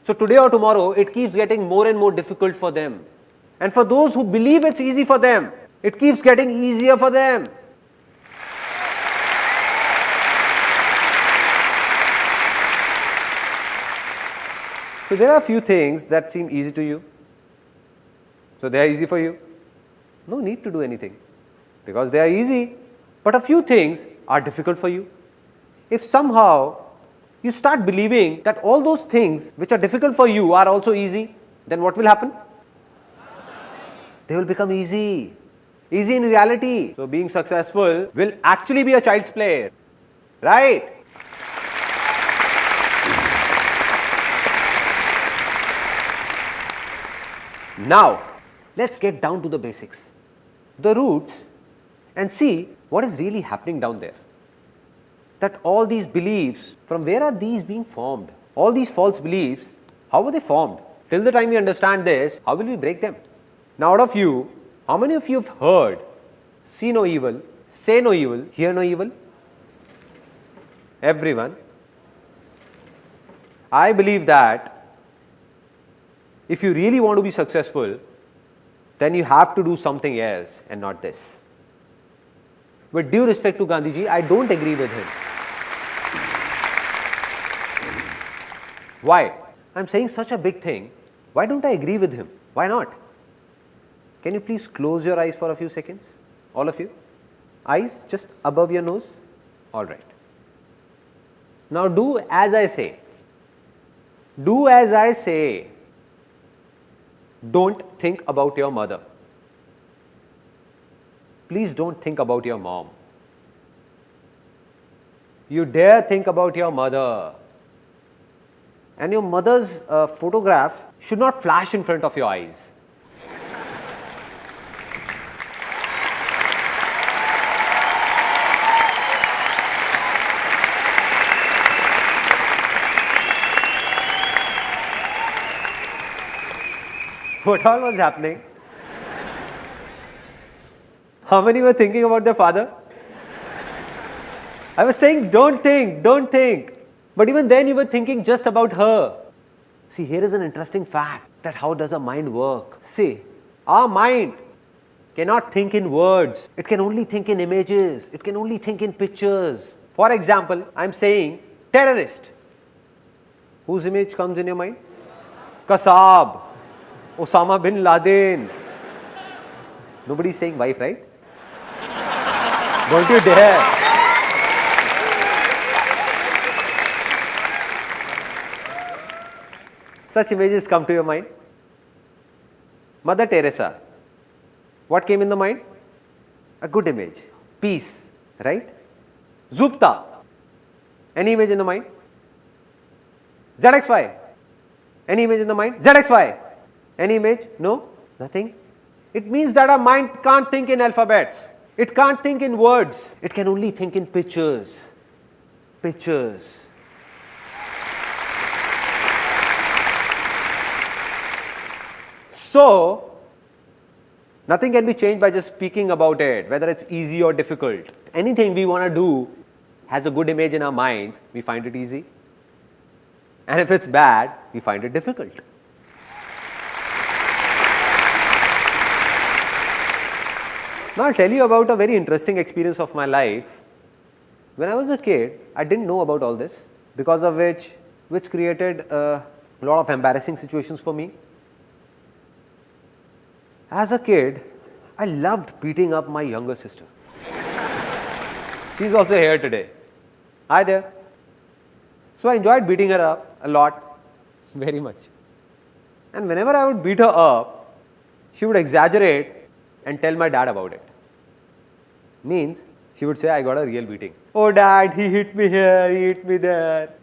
So today or tomorrow, it keeps getting more and more difficult for them. And for those who believe it's easy for them, it keeps getting easier for them. So there are a few things that seem easy to you. So they are easy for you. No need to do anything because they are easy. But a few things are difficult for you. If somehow you start believing that all those things which are difficult for you are also easy, then what will happen? They will become easy. Easy in reality. So being successful will actually be a child's play. Right? Now, let's get down to the basics, the roots, and see what is really happening down there. That all these beliefs, from where are these being formed? All these false beliefs, how were they formed? Till the time we understand this, how will we break them? Now, out of you, how many of you have heard, see no evil, say no evil, hear no evil? Everyone. I believe that if you really want to be successful, then you have to do something else and not this. With due respect to Gandhiji, I don't agree with him. Why? I'm saying such a big thing. Why don't I agree with him? Why not? Can you please close your eyes for a few seconds? All of you? Eyes just above your nose? All right. Now do as I say. Do as I say. Don't think about your mother. Please don't think about your mom. You dare think about your mother. And your mother's photograph should not flash in front of your eyes. What all was happening? How many were thinking about their father? I was saying, don't think, don't think. But even then you were thinking just about her. See, here is an interesting fact that how does a mind work? See, our mind cannot think in words. It can only think in images. It can only think in pictures. For example, I am saying terrorist. Whose image comes in your mind? Kasab. Osama bin Laden. Nobody is saying wife, right? Don't you dare. Such images come to your mind. Mother Teresa. What came in the mind? A good image. Peace, right? Zupta. Any image in the mind? ZXY. Any image in the mind? ZXY. Any image? No? Nothing? It means that our mind can't think in alphabets. It can't think in words. It can only think in pictures. Pictures. So, nothing can be changed by just speaking about it, whether it's easy or difficult. Anything we want to do has a good image in our mind, we find it easy. And if it's bad, we find it difficult. Now, I'll tell you about a very interesting experience of my life. When I was a kid, I didn't know about all this, because of which created a lot of embarrassing situations for me. As a kid, I loved beating up my younger sister. She's also here today. Hi there. So I enjoyed beating her up a lot, very much. And whenever I would beat her up, she would exaggerate and tell my dad about it. Means, she would say, I got a real beating. Oh dad, he hit me here, he hit me there.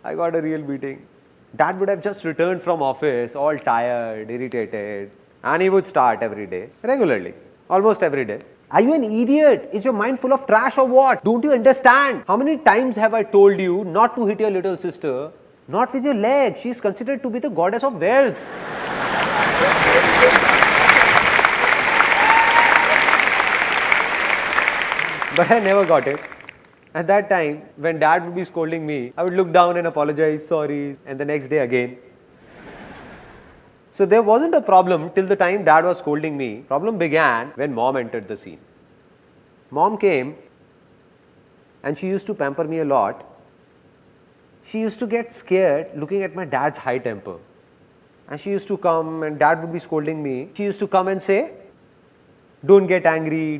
I got a real beating. Dad would have just returned from office, all tired, irritated, and he would start every day, regularly, almost every day. Are you an idiot? Is your mind full of trash or what? Don't you understand? How many times have I told you not to hit your little sister? Not with your leg. She is considered to be the goddess of wealth. But I never got it. At that time, when dad would be scolding me, I would look down and apologize, sorry, and the next day again. So there wasn't a problem till the time dad was scolding me. Problem began when mom entered the scene. Mom came and she used to pamper me a lot. She used to get scared looking at my dad's high temper. And she used to come and dad would be scolding me. She used to come and say, don't get angry,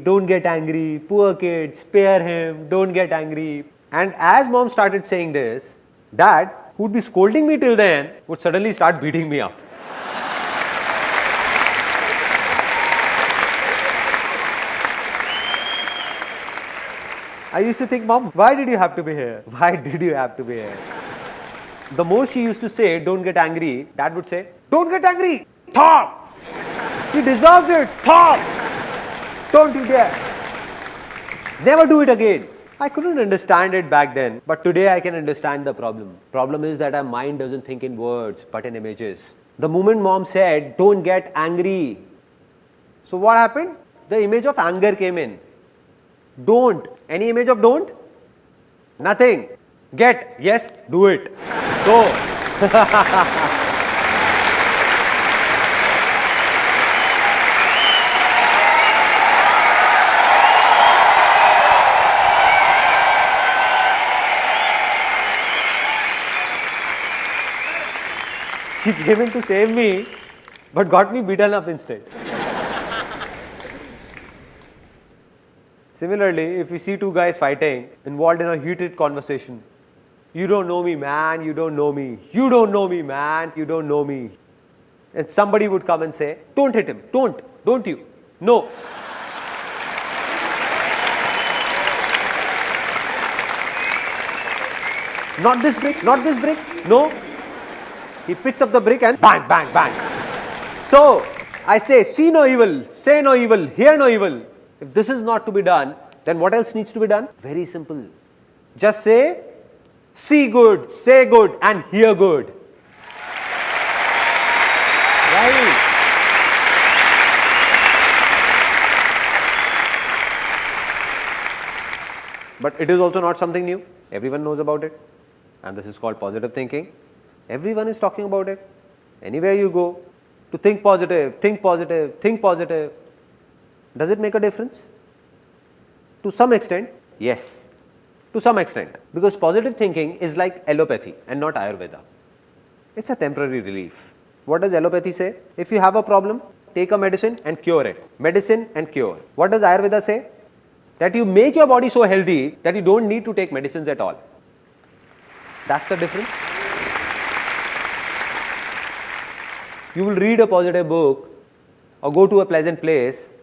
poor kid, spare him, don't get angry. And as mom started saying this, dad, who would be scolding me till then, would suddenly start beating me up. I used to think, Mom, why did you have to be here? Why did you have to be here? The more she used to say, don't get angry, dad would say, don't get angry, Thor! He deserves it, Thor! Don't you dare! Never do it again. I couldn't understand it back then, but today I can understand the problem. Problem is that our mind doesn't think in words, but in images. The moment mom said, don't get angry. So what happened? The image of anger came in. Don't. Any image of don't? Nothing. Get. Yes, do it. So, she came in to save me, but got me beaten up instead. Similarly, if we see two guys fighting, involved in a heated conversation, you don't know me, man, you don't know me. You don't know me, man, you don't know me. And somebody would come and say, don't hit him, don't you? No. Not this brick, no. He picks up the brick and bang, bang, bang. So, I say, see no evil, say no evil, hear no evil. If this is not to be done, then what else needs to be done? Very simple. Just say, see good, say good, and hear good. Right? But it is also not something new. Everyone knows about it. And this is called positive thinking. Everyone is talking about it. Anywhere you go, to think positive, think positive, think positive. Does it make a difference? To some extent, yes. To some extent. Because positive thinking is like allopathy and not Ayurveda. It's a temporary relief. What does allopathy say? If you have a problem, take a medicine and cure it. Medicine and cure. What does Ayurveda say? That you make your body so healthy that you don't need to take medicines at all. That's the difference. You will read a positive book or go to a pleasant place,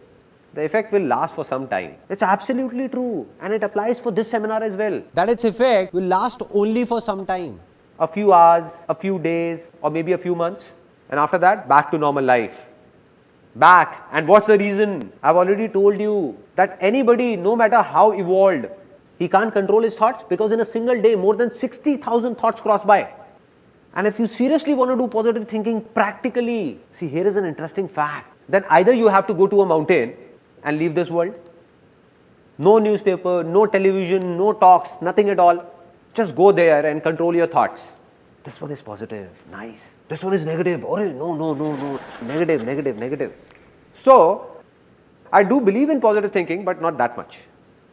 the effect will last for some time. It's absolutely true, and it applies for this seminar as well. That its effect will last only for some time. A few hours, a few days, or maybe a few months. And after that, back to normal life. Back. And what's the reason? I've already told you that anybody, no matter how evolved, he can't control his thoughts because in a single day, more than 60,000 thoughts cross by. And if you seriously want to do positive thinking practically, see, here is an interesting fact. Then either you have to go to a mountain and leave this world. No newspaper, no television, no talks, nothing at all. Just go there and control your thoughts. This one is positive, nice. This one is negative, oh no. Negative. So, I do believe in positive thinking, but not that much.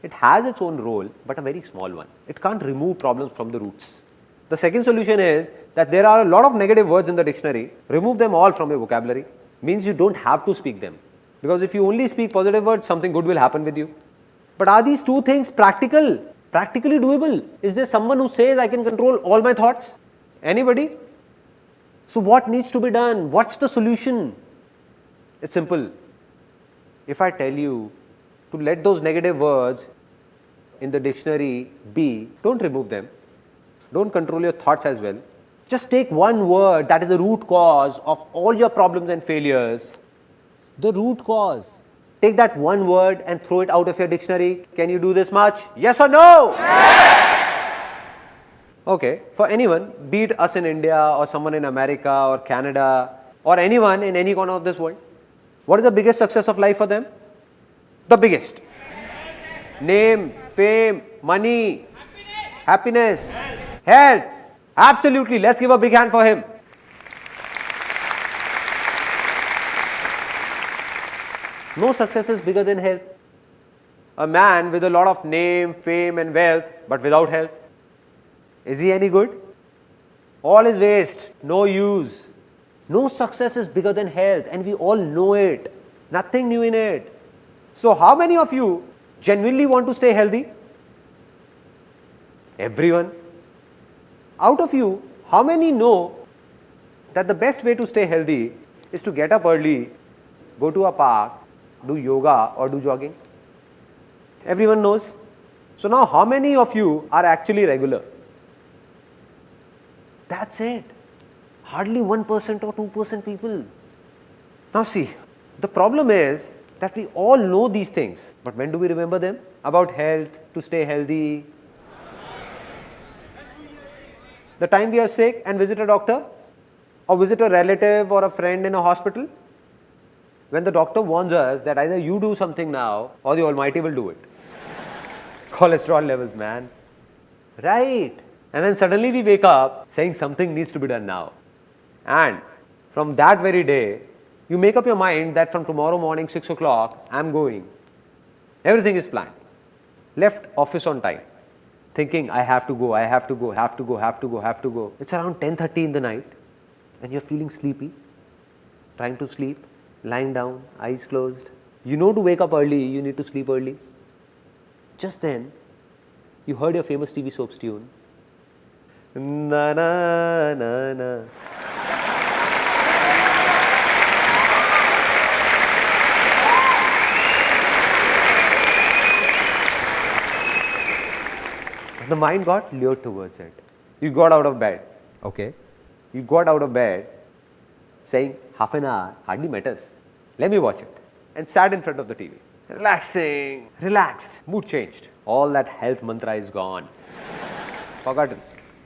It has its own role, but a very small one. It can't remove problems from the roots. The second solution is that there are a lot of negative words in the dictionary. Remove them all from your vocabulary. Means you don't have to speak them. Because if you only speak positive words, something good will happen with you. But are these two things practical? Practically doable? Is there someone who says I can control all my thoughts? Anybody? So what needs to be done? What's the solution? It's simple. If I tell you to let those negative words in the dictionary be, don't remove them. Don't control your thoughts as well. Just take one word that is the root cause of all your problems and failures. The root cause. Take that one word and throw it out of your dictionary. Can you do this much? Yes or no? Yes. Okay, for anyone, be it us in India or someone in America or Canada or anyone in any corner of this world, what is the biggest success of life for them? The biggest. Name, fame, money, happiness, health. Absolutely. Let's give a big hand for him. No success is bigger than health. A man with a lot of name, fame and wealth, but without health, is he any good? All is waste, no use. No success is bigger than health, and we all know it. Nothing new in it. So how many of you genuinely want to stay healthy? Everyone. Out of you, how many know that the best way to stay healthy is to get up early, go to a park, do yoga or do jogging? Everyone knows. So now how many of you are actually regular? That's it. Hardly 1% or 2% people. Now see, the problem is that we all know these things, but when do we remember them? About health, to stay healthy. The time we are sick and visit a doctor or visit a relative or a friend in a hospital, when the doctor warns us that either you do something now or the Almighty will do it. Cholesterol levels, man. Right. And then suddenly we wake up saying something needs to be done now. And from that very day, you make up your mind that from tomorrow morning 6 o'clock, I'm going. Everything is planned. Left office on time. Thinking, I have to go, I have to go, have to go, have to go, have to go. It's around 10:30 in the night and you're feeling sleepy, trying to sleep, lying down, eyes closed. You know to wake up early, you need to sleep early. Just then, you heard your famous TV soaps tune. Na na na na. The mind got lured towards it. You got out of bed. Okay. You got out of bed saying, half an hour hardly matters. Let me watch it. And sat in front of the TV. Relaxing, relaxed, mood changed. All that health mantra is gone. Forgotten.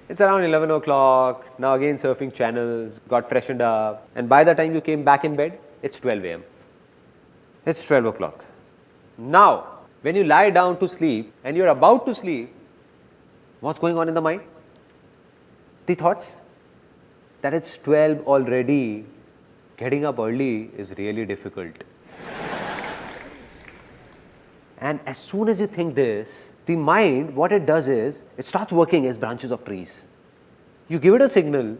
It's around 11 o'clock. Now again surfing channels, got freshened up. And by the time you came back in bed, it's 12 a.m. It's 12 o'clock. Now, when you lie down to sleep and you're about to sleep, what's going on in the mind? The thoughts that it's 12 already, getting up early is really difficult. And as soon as you think this, the mind, what it does is, it starts working as branches of trees. You give it a signal,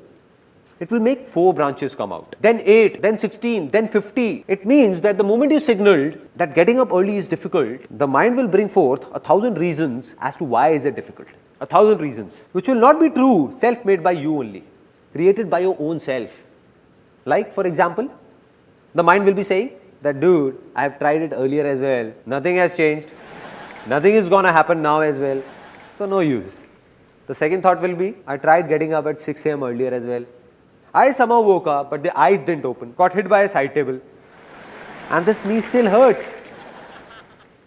it will make 4 branches come out, then 8, then 16, then 50. It means that the moment you signaled that getting up early is difficult, the mind will bring forth 1,000 reasons as to why is it difficult. 1,000 reasons, which will not be true, self-made by you only, created by your own self. Like, for example, the mind will be saying that, dude, I have tried it earlier as well. Nothing has changed. Nothing is going to happen now as well. So, no use. The second thought will be, I tried getting up at 6 a.m. earlier as well. I somehow woke up, but the eyes didn't open. Got hit by a side table. And this knee still hurts.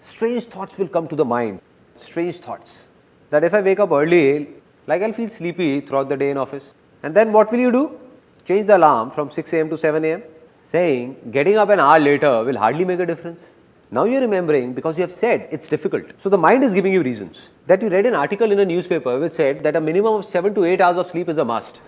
Strange thoughts will come to the mind. Strange thoughts. That if I wake up early, like I'll feel sleepy throughout the day in office. And then what will you do? Change the alarm from 6 a.m. to 7 a.m. Saying getting up an hour later will hardly make a difference. Now you're remembering because you have said it's difficult. So the mind is giving you reasons. That you read an article in a newspaper which said that a minimum of 7 to 8 hours of sleep is a must.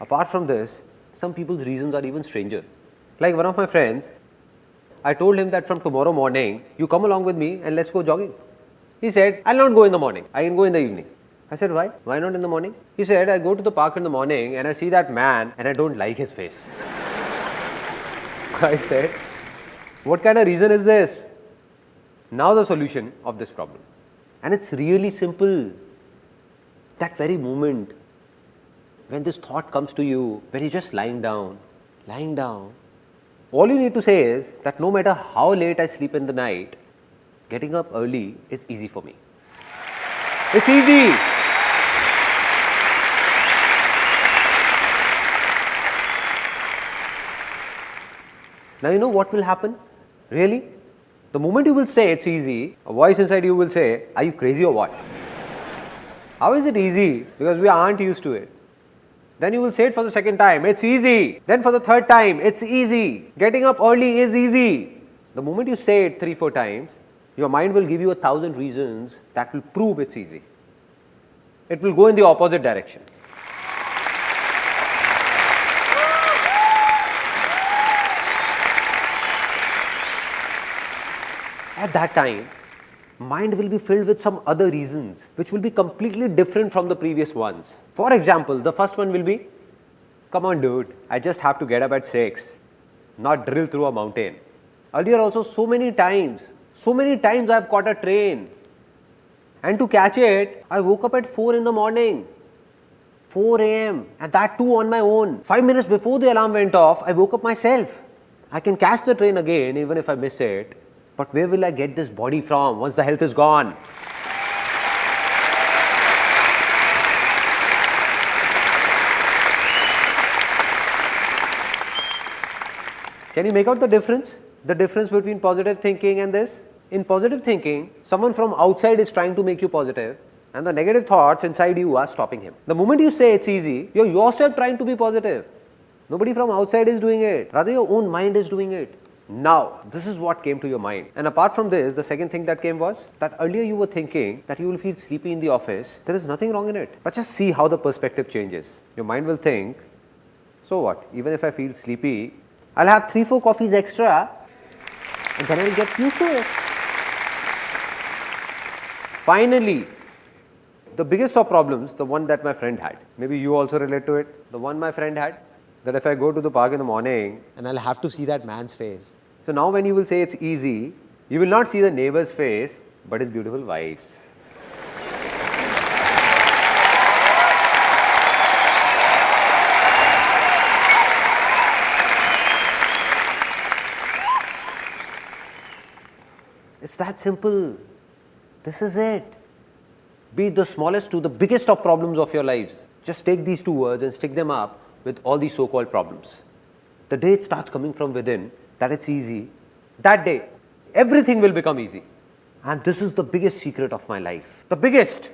Apart from this, some people's reasons are even stranger. Like one of my friends, I told him that from tomorrow morning, you come along with me and let's go jogging. He said, I'll not go in the morning, I can go in the evening. I said, why? Why not in the morning? He said, I go to the park in the morning and I see that man and I don't like his face. I said, what kind of reason is this? Now the solution of this problem. And it's really simple. That very moment when this thought comes to you, when you're just lying down, all you need to say is that no matter how late I sleep in the night, getting up early is easy for me. It's easy. Now you know what will happen? Really? The moment you will say it's easy, a voice inside you will say, are you crazy or what? How is it easy? Because we aren't used to it. Then you will say it for the second time, it's easy. Then for the third time, it's easy. Getting up early is easy. The moment you say it 3-4 times, your mind will give you 1,000 reasons that will prove it's easy. It will go in the opposite direction. At that time, mind will be filled with some other reasons which will be completely different from the previous ones. For example, the first one will be, come on dude, I just have to get up at 6, not drill through a mountain. Earlier also so many times I have caught a train and to catch it, I woke up at 4 in the morning, 4 a.m. and that too on my own. 5 minutes before the alarm went off, I woke up myself. I can catch the train again even if I miss it. But where will I get this body from once the health is gone? Can you make out the difference? The difference between positive thinking and this? In positive thinking, someone from outside is trying to make you positive and the negative thoughts inside you are stopping him. The moment you say it's easy, you're yourself trying to be positive. Nobody from outside is doing it. Rather, your own mind is doing it. Now, this is what came to your mind. And apart from this, the second thing that came was that earlier you were thinking that you will feel sleepy in the office. There is nothing wrong in it. But just see how the perspective changes. Your mind will think, so what? Even if I feel sleepy, I'll have 3-4 coffees extra and then I'll get used to it. Finally, the biggest of problems, the one that my friend had. Maybe you also relate to it. The one my friend had, that if I go to the park in the morning and I'll have to see that man's face. So now when you will say it's easy, you will not see the neighbor's face, but his beautiful wife's. It's that simple. This is it. Be it the smallest to the biggest of problems of your lives. Just take these 2 words and stick them up with all these so-called problems. The day it starts coming from within, that it's easy, that day, everything will become easy. And this is the biggest secret of my life. The biggest.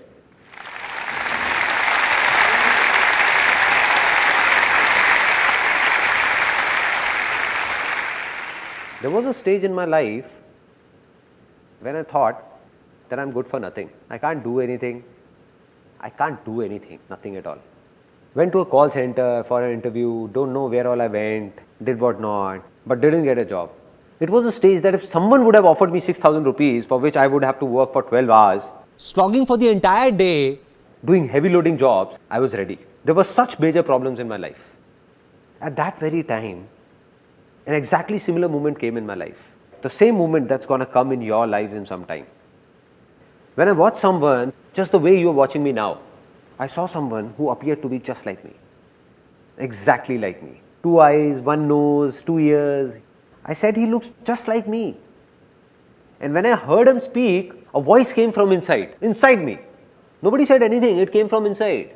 There was a stage in my life when I thought that I'm good for nothing. I can't do anything. Nothing at all. Went to a call center for an interview, don't know where all I went, did what not, but didn't get a job. It was a stage that if someone would have offered me 6,000 rupees for which I would have to work for 12 hours, slogging for the entire day, doing heavy loading jobs, I was ready. There were such major problems in my life. At that very time, an exactly similar moment came in my life. The same moment that's going to come in your lives in some time. When I watched someone, just the way you are watching me now, I saw someone who appeared to be just like me. Exactly like me. 2 eyes, 1 nose, 2 ears. I said he looks just like me. And when I heard him speak, a voice came from inside me. Nobody said anything, it came from inside.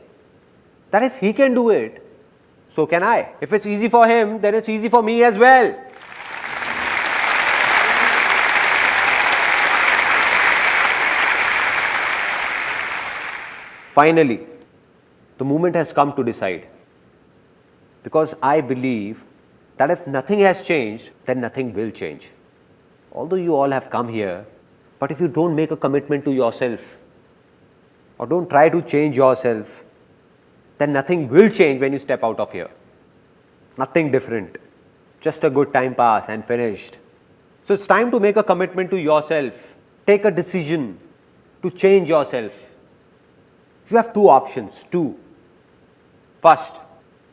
That if he can do it, so can I. If it's easy for him, then it's easy for me as well. Finally, the moment has come to decide. Because I believe that if nothing has changed, then nothing will change. Although you all have come here, but if you don't make a commitment to yourself, or don't try to change yourself, then nothing will change when you step out of here. Nothing different. Just a good time pass and finished. So it's time to make a commitment to yourself. Take a decision to change yourself. You have two options. First,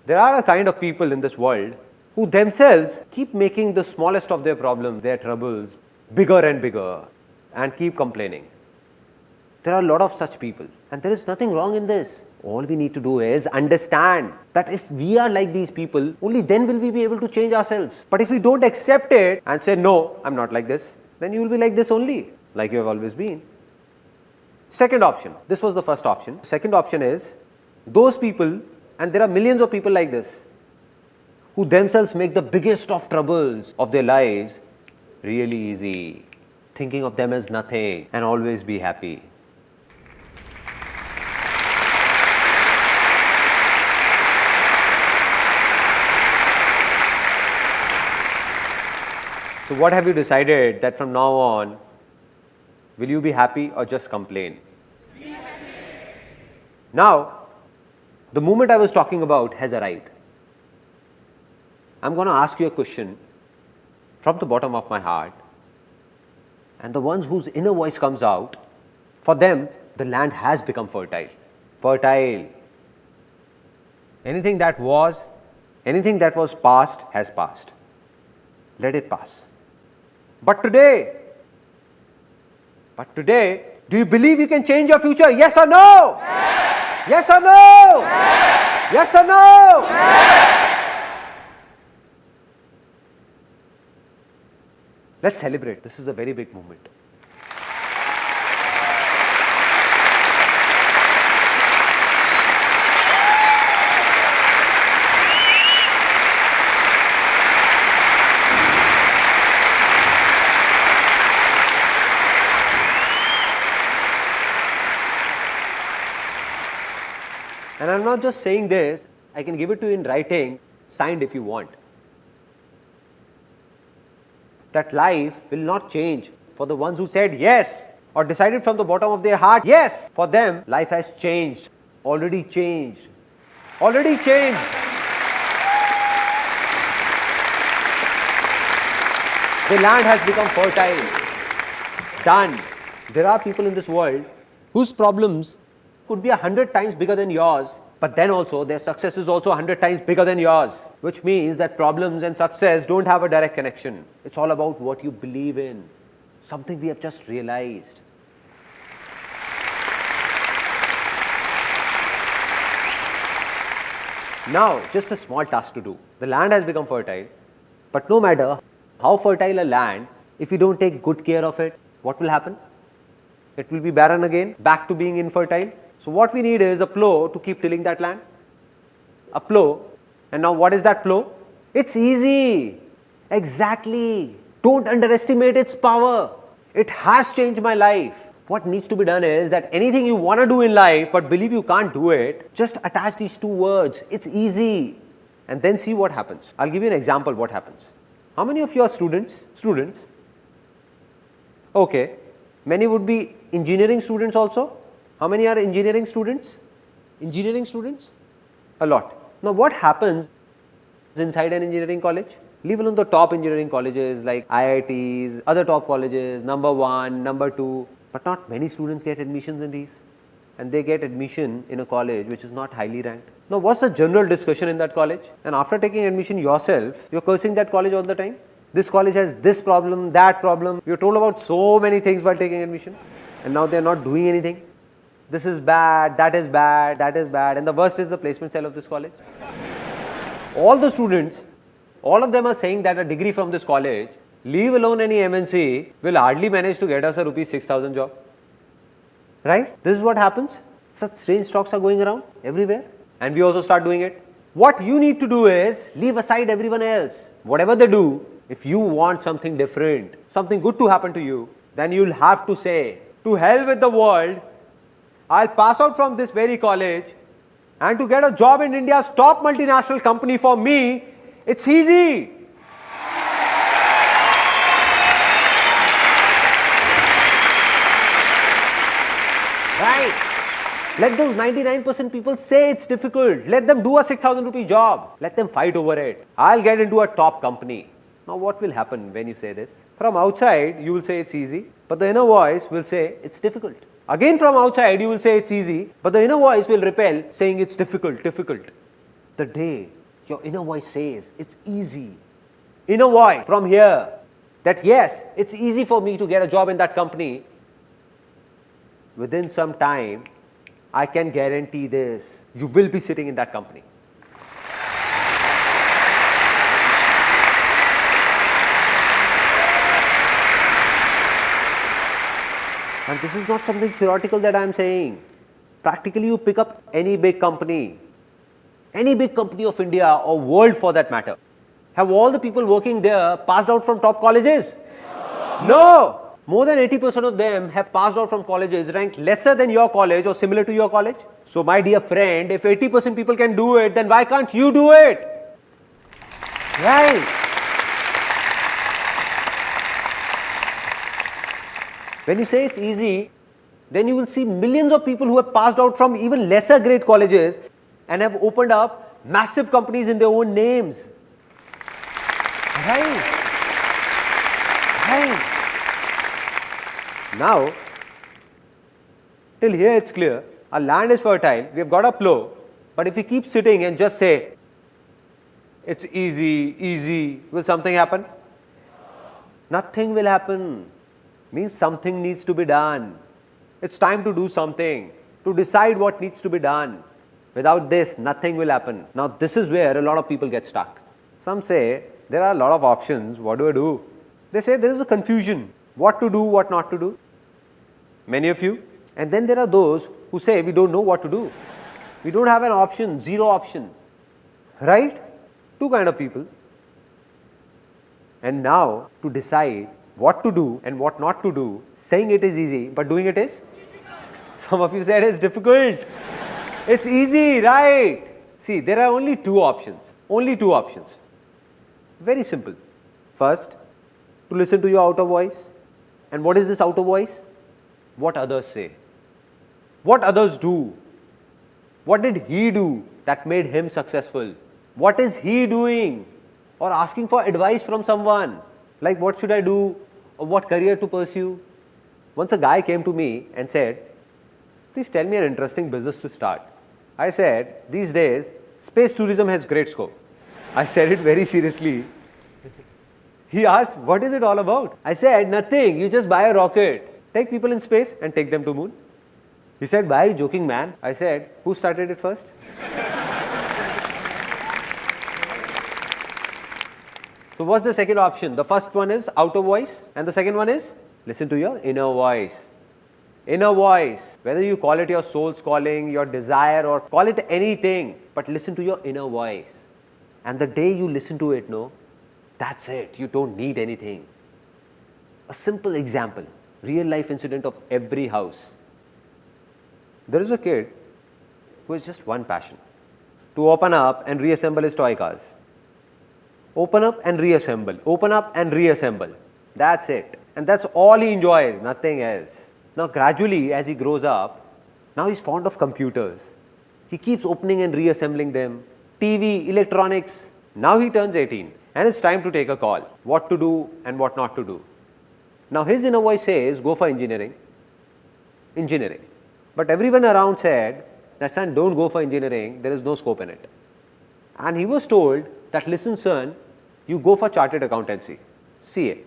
there are a kind of people in this world who themselves keep making the smallest of their problems, their troubles, bigger and bigger, and keep complaining. There are a lot of such people, and there is nothing wrong in this. All we need to do is understand that if we are like these people, only then will we be able to change ourselves. But if we don't accept it and say, no, I'm not like this, then you will be like this only, like you have always been. Second option, this was the first option. Second option is those people, and there are millions of people like this, who themselves make the biggest of troubles of their lives really easy, thinking of them as nothing and always be happy. So what have you decided that from now on, will you be happy or just complain? Be happy. Now, the moment I was talking about has arrived. I'm going to ask you a question from the bottom of my heart, and the ones whose inner voice comes out, for them, the land has become fertile. Fertile. Anything that was past has passed. Let it pass. But today, do you believe you can change your future? Yes or no? Yes or no? Yes or no? Let's celebrate. This is a very big moment. And I'm not just saying this, I can give it to you in writing, signed if you want. That life will not change for the ones who said yes or decided from the bottom of their heart yes. For them, life has changed, already changed, already changed. The land has become fertile. Done. There are people in this world whose problems could be 100 times bigger than yours, but then also their success is also 100 times bigger than yours, which means that problems and success don't have a direct connection. It's all about what you believe in, something we have just realized. Now, just a small task to do. The land has become fertile, but no matter how fertile a land, if you don't take good care of it, what will happen? It will be barren again, back to being infertile. So what we need is a plow to keep tilling that land. A plow. And now what is that plow? It's easy. Exactly. Don't underestimate its power. It has changed my life. What needs to be done is that anything you want to do in life but believe you can't do it, just attach these two words. It's easy. And then see what happens. I'll give you an example what happens. How many of you are students? Okay. Many would be engineering students also. How many are engineering students? A lot. Now what happens inside an engineering college? Leave alone the top engineering colleges like IITs, other top colleges, number 1, number 2, but not many students get admissions in these. And they get admission in a college which is not highly ranked. Now what's the general discussion in that college? And after taking admission yourself, you're cursing that college all the time. This college has this problem, that problem. You're told about so many things while taking admission. And now they're not doing anything. This is bad, that is bad, that is bad. And the worst is the placement cell of this college. All the students, all of them are saying that a degree from this college, leave alone any MNC, will hardly manage to get us a rupees 6,000 job. Right? This is what happens. Such strange talks are going around everywhere. And we also start doing it. What you need to do is leave aside everyone else. Whatever they do, if you want something different, something good to happen to you, then you'll have to say, to hell with the world, I'll pass out from this very college, and to get a job in India's top multinational company for me, it's easy. Right? Let those 99% people say it's difficult. Let them do a 6,000 rupee job. Let them fight over it. I'll get into a top company. Now what will happen when you say this? From outside, you will say it's easy, but the inner voice will say it's difficult. Again from outside, you will say it's easy, but the inner voice will repel, saying it's difficult, difficult. The day your inner voice says it's easy, inner voice from here, that yes, it's easy for me to get a job in that company, within some time, I can guarantee this, you will be sitting in that company. And this is not something theoretical that I am saying. Practically, you pick up any big company of India or world for that matter. Have all the people working there passed out from top colleges? No! More than 80% of them have passed out from colleges ranked lesser than your college or similar to your college. So my dear friend, if 80% people can do it, then why can't you do it? Right? When you say it's easy, then you will see millions of people who have passed out from even lesser grade colleges and have opened up massive companies in their own names. Right? Right? Now, till here it's clear, our land is fertile, we have got a plow, but if we keep sitting and just say, it's easy, easy, will something happen? Nothing will happen. Means something needs to be done. It's time to do something, to decide what needs to be done. Without this, nothing will happen. Now, this is where a lot of people get stuck. Some say, there are a lot of options, what do I do? They say there is a confusion, what to do, what not to do. Many of you. And then there are those who say, we don't know what to do. We don't have an option, zero option. Right? Two kind of people. And now, to decide what to do and what not to do, saying it is easy, but doing it is? Some of you said it's difficult. It's easy, right? See, there are only two options. Only two options. Very simple. First, to listen to your outer voice. And what is this outer voice? What others say. What others do. What did he do that made him successful? What is he doing? Or asking for advice from someone. Like what should I do? Or what career to pursue? Once a guy came to me and said, please tell me an interesting business to start. I said, these days, space tourism has great scope. I said it very seriously. He asked, what is it all about? I said, nothing, you just buy a rocket, take people in space and take them to moon. He said, why are you joking, man? I said, who started it first? So what's the second option? The first one is outer voice and the second one is listen to your inner voice. Inner voice, whether you call it your soul's calling, your desire or call it anything, but listen to your inner voice. And the day you listen to it, no, that's it. You don't need anything. A simple example, real life incident of every house. There is a kid who has just one passion, to open up and reassemble his toy cars. Open up and reassemble, open up and reassemble. That's it. And that's all he enjoys, nothing else. Now gradually as he grows up, now he's fond of computers. He keeps opening and reassembling them. TV, electronics. Now he turns 18 and it's time to take a call. What to do and what not to do. Now his inner voice says, go for engineering. Engineering. But everyone around said, that son, don't go for engineering, there is no scope in it. And he was told that, listen son, you go for chartered accountancy, CA.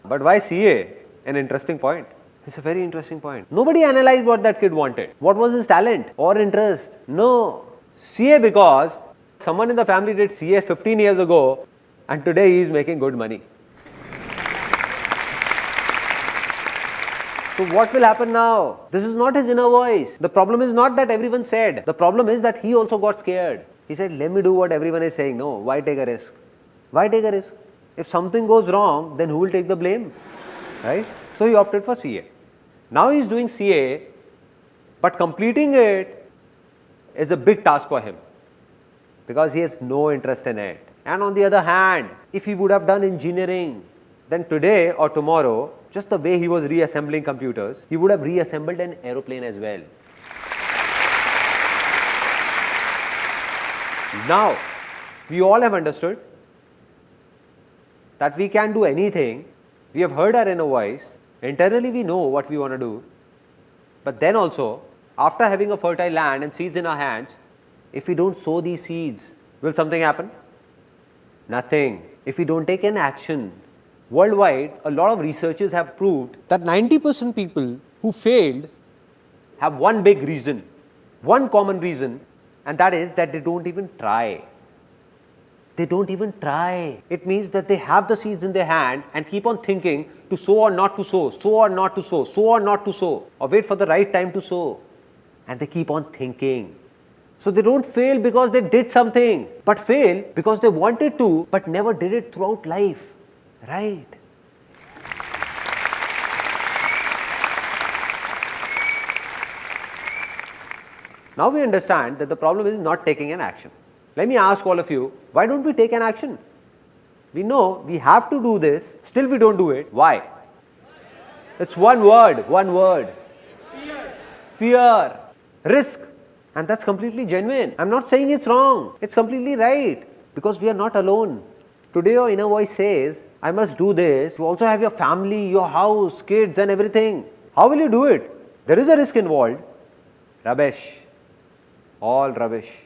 But why CA? An interesting point. It's a very interesting point. Nobody analyzed what that kid wanted. What was his talent or interest? No. CA because someone in the family did CA 15 years ago and today he is making good money. So what will happen now? This is not his inner voice. The problem is not that everyone said. The problem is that he also got scared. He said, let me do what everyone is saying. No, why take a risk? Why take a risk? If something goes wrong, then who will take the blame? Right? So he opted for CA. Now he is doing CA, but completing it is a big task for him because he has no interest in it. And on the other hand, if he would have done engineering, then today or tomorrow, just the way he was reassembling computers, he would have reassembled an aeroplane as well. Now, we all have understood that we can do anything. We have heard our inner voice. Internally, we know what we want to do. But then also, after having a fertile land and seeds in our hands, if we don't sow these seeds, will something happen? Nothing. If we don't take an action. Worldwide, a lot of researchers have proved that 90% people who failed have one big reason, one common reason, and that is that they don't even try. They don't even try. It means that they have the seeds in their hand and keep on thinking to sow or not to sow, sow or not to sow, sow or not to sow, or wait for the right time to sow. And they keep on thinking. So they don't fail because they did something, but fail because they wanted to, but never did it throughout life. Right? Now we understand that the problem is not taking an action. Let me ask all of you, why don't we take an action? We know we have to do this, still we don't do it. Why? It's one word, one word. Fear. Risk. And that's completely genuine. I'm not saying it's wrong. It's completely right. Because we are not alone. Today your inner voice says, I must do this. You also have your family, your house, kids and everything. How will you do it? There is a risk involved. Rubbish. All rubbish.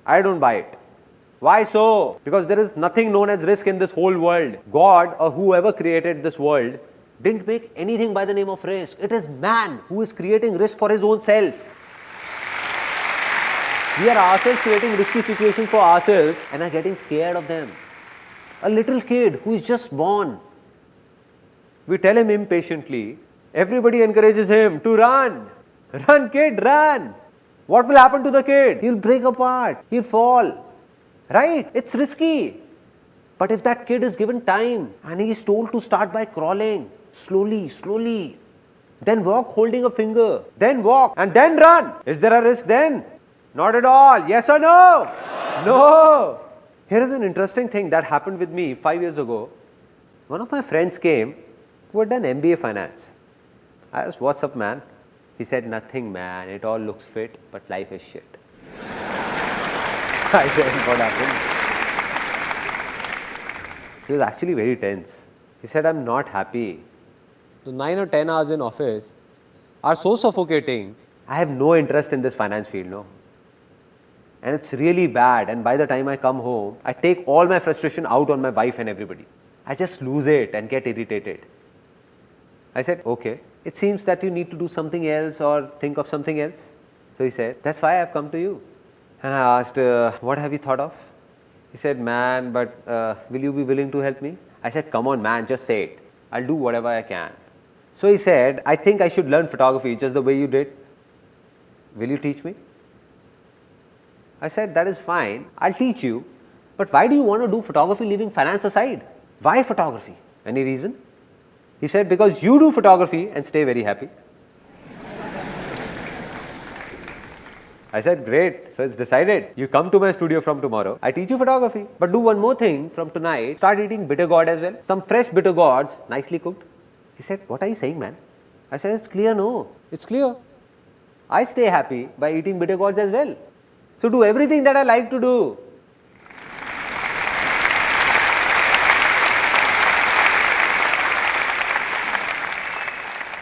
I don't buy it. Why so? Because there is nothing known as risk in this whole world. God or whoever created this world didn't make anything by the name of risk. It is man who is creating risk for his own self. We are ourselves creating risky situations for ourselves and are getting scared of them. A little kid who is just born, we tell him impatiently, everybody encourages him to run. Run kid, run. What will happen to the kid? He'll break apart, he'll fall. Right? It's risky. But if that kid is given time and he is told to start by crawling, slowly, slowly, then walk holding a finger, then walk and then run. Is there a risk then? Not at all. Yes or no? No. Here is an interesting thing that happened with me 5 years ago. One of my friends came who had done MBA finance. I asked, what's up man? He said, nothing man, it all looks fit, but life is shit. I said, what happened? He was actually very tense. He said, I'm not happy. The 9 or 10 hours in office are so suffocating. I have no interest in this finance field, no. And it's really bad, and by the time I come home, I take all my frustration out on my wife and everybody. I just lose it and get irritated. I said, okay, it seems that you need to do something else or think of something else. So he said, that's why I've come to you. And I asked, what have you thought of? He said, man, but will you be willing to help me? I said, come on man, just say it. I'll do whatever I can. So he said, I think I should learn photography just the way you did. Will you teach me? I said, that is fine, I'll teach you. But why do you want to do photography leaving finance aside? Why photography? Any reason? He said, because you do photography and stay very happy. I said, great, so it's decided. You come to my studio from tomorrow, I teach you photography. But do one more thing from tonight, start eating bitter gourd as well. Some fresh bitter gourds, nicely cooked. He said, what are you saying man? I said, it's clear, no, it's clear. I stay happy by eating bitter gourds as well. So do everything that I like to do.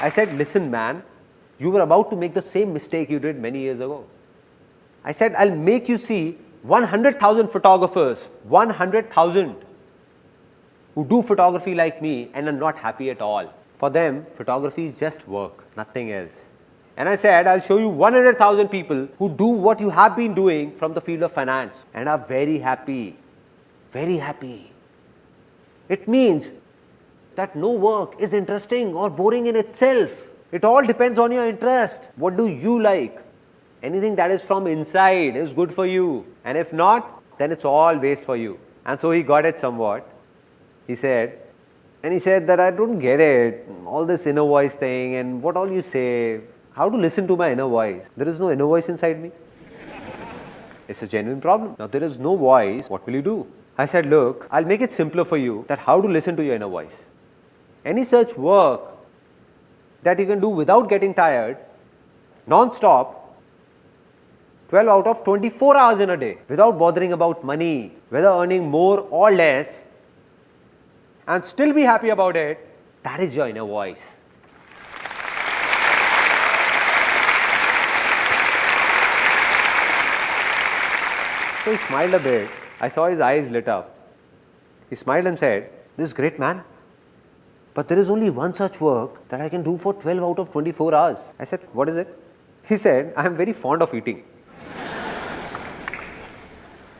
I said, listen man, you were about to make the same mistake you did many years ago. I said, I'll make you see 100,000 photographers, 100,000 who do photography like me and are not happy at all. For them, photography is just work, nothing else. And I said, I'll show you 100,000 people who do what you have been doing from the field of finance and are very happy. Very happy. It means that no work is interesting or boring in itself. It all depends on your interest. What do you like? Anything that is from inside is good for you. And if not, then it's all waste for you. And so he got it somewhat. He said that I don't get it. All this inner voice thing and what all you say. How to listen to my inner voice? There is no inner voice inside me. It's a genuine problem. Now there is no voice. What will you do? I said, look, I'll make it simpler for you that how to listen to your inner voice. Any such work that you can do without getting tired, non-stop, 12 out of 24 hours in a day, without bothering about money, whether earning more or less, and still be happy about it, that is your inner voice. So he smiled a bit. I saw his eyes lit up. He smiled and said, "This is great, man. But there is only one such work that I can do for 12 out of 24 hours. I said, "What is it?" He said, "I am very fond of eating."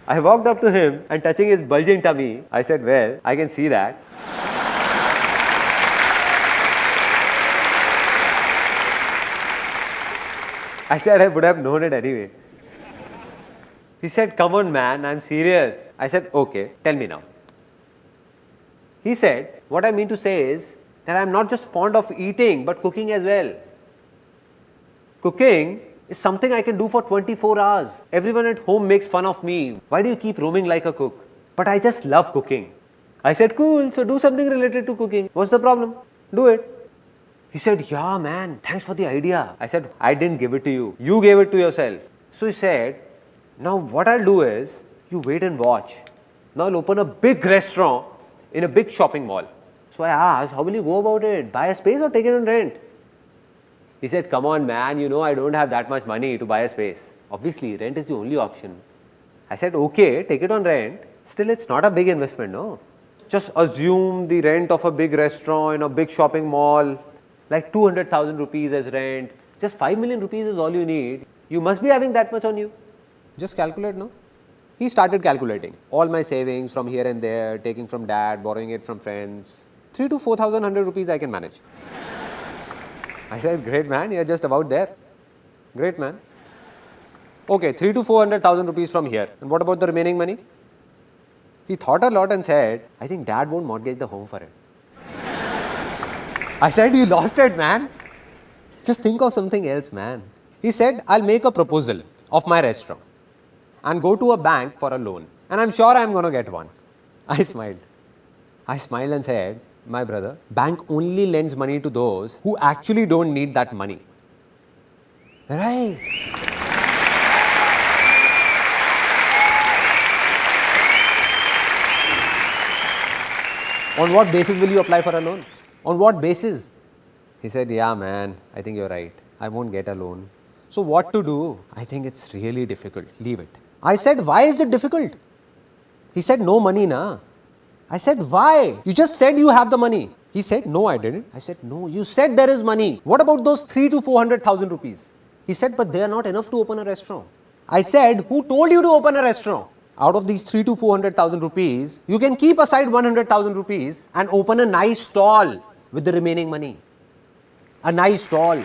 I walked up to him and touching his bulging tummy, I said, "Well, I can see that." I said, "I would have known it anyway." He said, "Come on, man, I'm serious." I said, "Okay, tell me now." He said, "What I mean to say is that I'm not just fond of eating, but cooking as well. Cooking is something I can do for 24 hours. Everyone at home makes fun of me. Why do you keep roaming like a cook? But I just love cooking." I said, "Cool, so do something related to cooking. What's the problem? Do it." He said, "Yeah, man, thanks for the idea." I said, "I didn't give it to you. You gave it to yourself." So he said, "Now what I'll do is, you wait and watch. Now I'll open a big restaurant in a big shopping mall." So I asked, "How will you go about it? Buy a space or take it on rent?" He said, "Come on, man, you know I don't have that much money to buy a space. Obviously, rent is the only option." I said, "Okay, take it on rent. Still, it's not a big investment, no? Just assume the rent of a big restaurant in a big shopping mall, like 200,000 rupees as rent. Just 5 million rupees is all you need. You must be having that much on you. Just calculate, no?" He started calculating all my savings from here and there, taking from dad, borrowing it from friends. 3 to 4,100 rupees I can manage. I said, "Great, man, you're just about there." "Great, man." "Okay, 3 to 400,000 rupees from here. And what about the remaining money?" He thought a lot and said, "I think dad won't mortgage the home for it." I said, "You lost it, man. Just think of something else, man." He said, "I'll make a proposal of my restaurant and go to a bank for a loan. And I'm sure I'm going to get one." I smiled. I smiled and said, "My brother, bank only lends money to those who actually don't need that money." Right. "On what basis will you apply for a loan? On what basis?" He said, "Yeah, man, I think you're right. I won't get a loan. So what to do?" "I think it's really difficult. Leave it." I said, "Why is it difficult?" He said, "No money, na." I said, "Why? You just said you have the money." He said, "No, I didn't." I said, "No, you said there is money. What about those 3 to 400,000 rupees?" He said, "But they are not enough to open a restaurant." I said, "Who told you to open a restaurant? Out of these 3 to 400,000 rupees, you can keep aside 100,000 rupees and open a nice stall with the remaining money. A nice stall."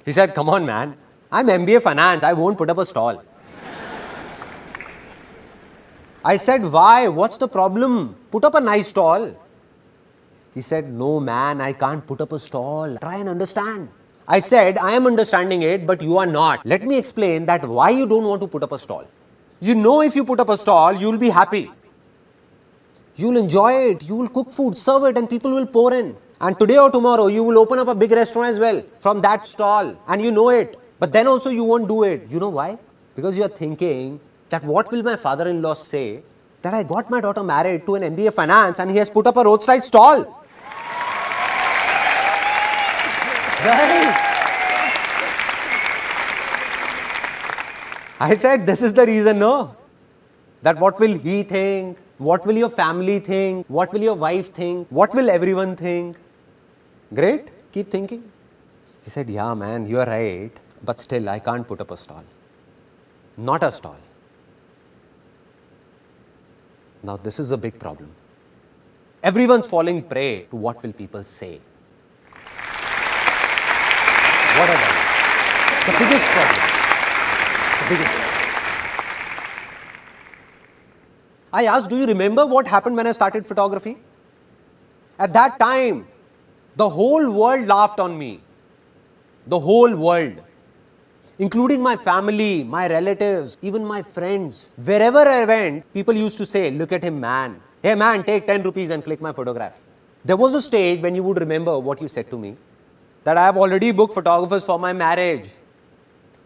He said, "Come on, man. I'm MBA finance. I won't put up a stall." I said, "Why? What's the problem? Put up a nice stall." He said, "No, man, I can't put up a stall. Try and understand." I said, "I am understanding it, but you are not. Let me explain that why you don't want to put up a stall. You know if you put up a stall, you will be happy. You will enjoy it. You will cook food, serve it, and people will pour in. And today or tomorrow, you will open up a big restaurant as well from that stall. And you know it. But then also you won't do it. You know why? Because you are thinking that what will my father-in-law say that I got my daughter married to an MBA finance and he has put up a roadside stall." Right? I said, "This is the reason, no? That what will he think? What will your family think? What will your wife think? What will everyone think?" Great, keep thinking. He said, "Yeah, man, you are right. But still, I can't put up a stall. Not a stall." Now, this is a big problem. Everyone's falling prey to what will people say. What are they? The biggest problem. The biggest. I asked, "Do you remember what happened when I started photography?" At that time, the whole world laughed on me. The whole world. Including my family, my relatives, even my friends. Wherever I went, people used to say, "Look at him, man. Hey man, take 10 rupees and click my photograph. There was a stage when you would remember what you said to me, that I have already booked photographers for my marriage.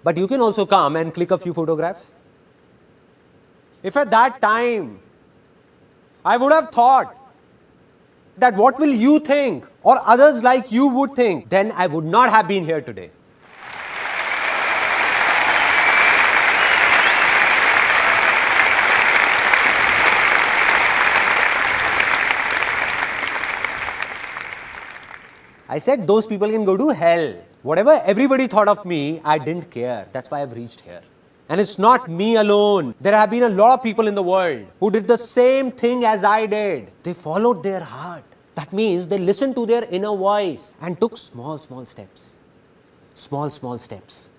But you can also come and click a few photographs. If at that time I would have thought that what will you think or others like you would think, then I would not have been here today. I said those people can go to hell. Whatever everybody thought of me, I didn't care. That's why I've reached here. And it's not me alone. There have been a lot of people in the world who did the same thing as I did. They followed their heart. That means they listened to their inner voice and took small steps. Small steps.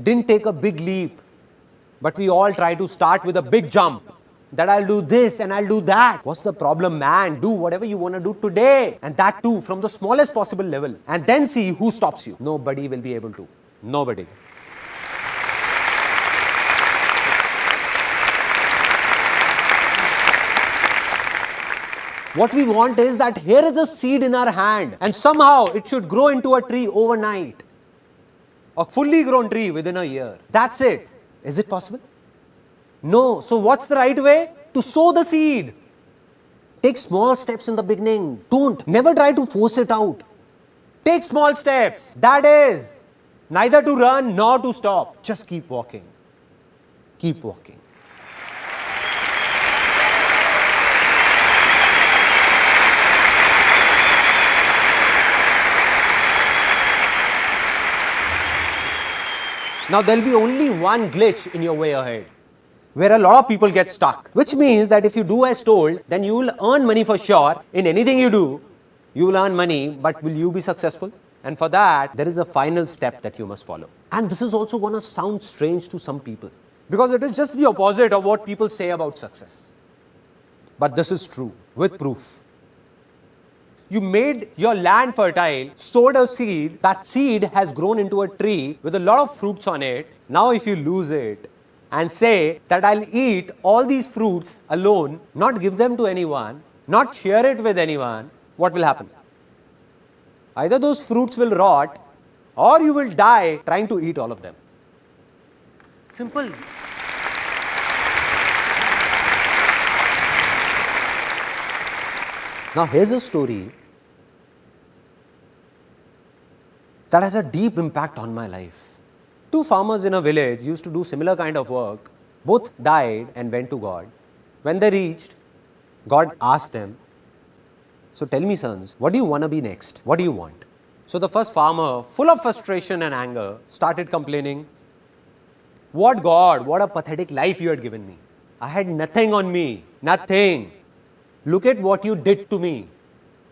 Didn't take a big leap. But we all try to start with a big jump. That I'll do this and I'll do that. What's the problem, man? Do whatever you want to do today. And that too from the smallest possible level. And then see who stops you. Nobody will be able to. Nobody. What we want is that here is a seed in our hand and somehow it should grow into a tree overnight. A fully grown tree within a year. That's it. Is it possible? No. So what's the right way? To sow the seed. Take small steps in the beginning. Never try to force it out. Take small steps. That is, neither to run nor to stop. Just keep walking. Keep walking. Now there'll be only one glitch in your way ahead, where a lot of people get stuck. Which means that if you do as told, then you will earn money for sure. In anything you do, you will earn money, but will you be successful? And for that, there is a final step that you must follow. And this is also going to sound strange to some people, because it is just the opposite of what people say about success. But this is true, with proof. You made your land fertile, sowed a seed, that seed has grown into a tree with a lot of fruits on it. Now if you lose it and say that I'll eat all these fruits alone, not give them to anyone, not share it with anyone, what will happen? Either those fruits will rot or you will die trying to eat all of them. Simple. Now here's a story that has a deep impact on my life. Two farmers in a village used to do similar kind of work. Both died and went to God. When they reached, God asked them, so tell me sons, what do you want to be next? What do you want? So the first farmer, full of frustration and anger, started complaining, what God, what a pathetic life you had given me. I had nothing on me, nothing. Look at what you did to me.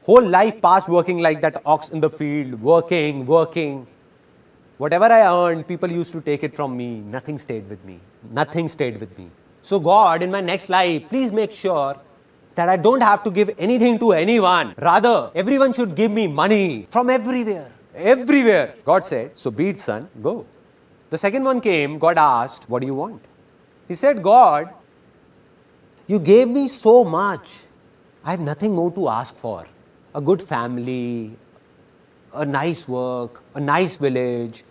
Whole life passed working like that ox in the field, working. Whatever I earned, people used to take it from me. Nothing stayed with me. Nothing stayed with me. So God, in my next life, please make sure that I don't have to give anything to anyone. Rather, everyone should give me money from everywhere. Everywhere. God said, so be it, son, go. The second one came, God asked, what do you want? He said, God, you gave me so much. I have nothing more to ask for. A good family, a nice work, a nice village,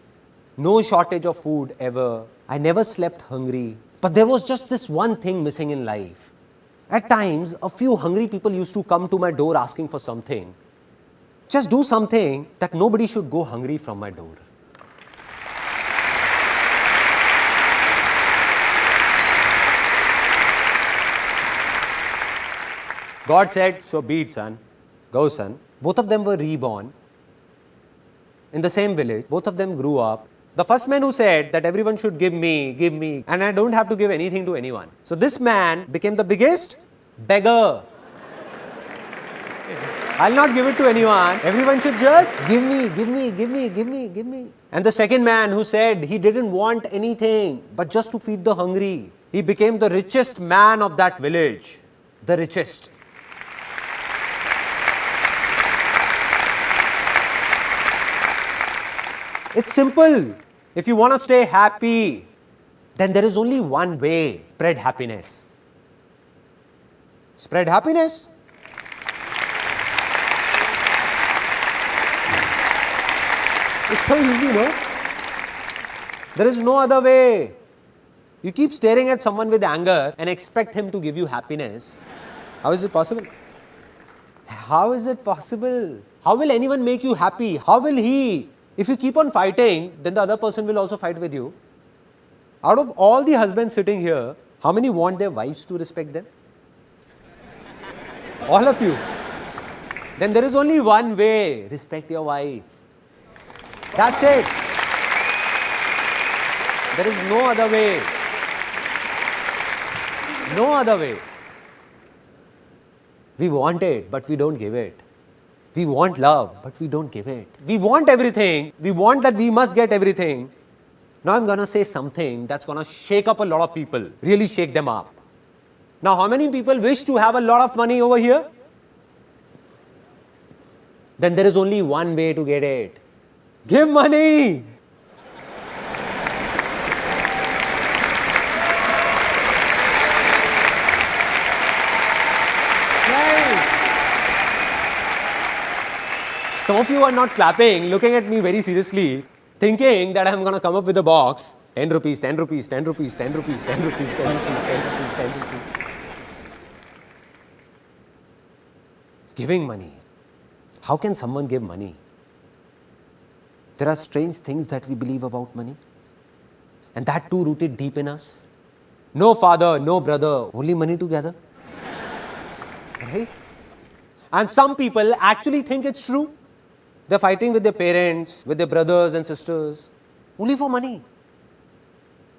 no shortage of food ever. I never slept hungry. But there was just this one thing missing in life. At times, a few hungry people used to come to my door asking for something. Just do something that nobody should go hungry from my door. God said, so be it, son. Go, son. Both of them were reborn in the same village. Both of them grew up. The first man who said that everyone should give me, and I don't have to give anything to anyone. So this man became the biggest beggar. I'll not give it to anyone. Everyone should just give me. And the second man who said he didn't want anything but just to feed the hungry, he became the richest man of that village. The richest. It's simple. If you want to stay happy, then there is only one way: spread happiness. Spread happiness. It's so easy, no? There is no other way. You keep staring at someone with anger and expect him to give you happiness. How is it possible? How is it possible? How will anyone make you happy? How will he? If you keep on fighting, then the other person will also fight with you. Out of all the husbands sitting here, how many want their wives to respect them? All of you. Then there is only one way. Respect your wife. That's it. There is no other way. No other way. We want it, but we don't give it. We want love, but we don't give it. We want everything. We want that we must get everything. Now I'm going to say something that's going to shake up a lot of people, really shake them up. Now, how many people wish to have a lot of money over here? Then there is only one way to get it. Give money. Some of you are not clapping, looking at me very seriously, thinking that I'm going to come up with a box. 10 rupees, 10 rupees, 10 rupees, 10 rupees, 10 rupees, 10 rupees, 10 rupees, 10 rupees. Giving money. How can someone give money? There are strange things that we believe about money. And that too rooted deep in us. No father, no brother, only money together. Right? And some people actually think it's true. They're fighting with their parents, with their brothers and sisters, only for money.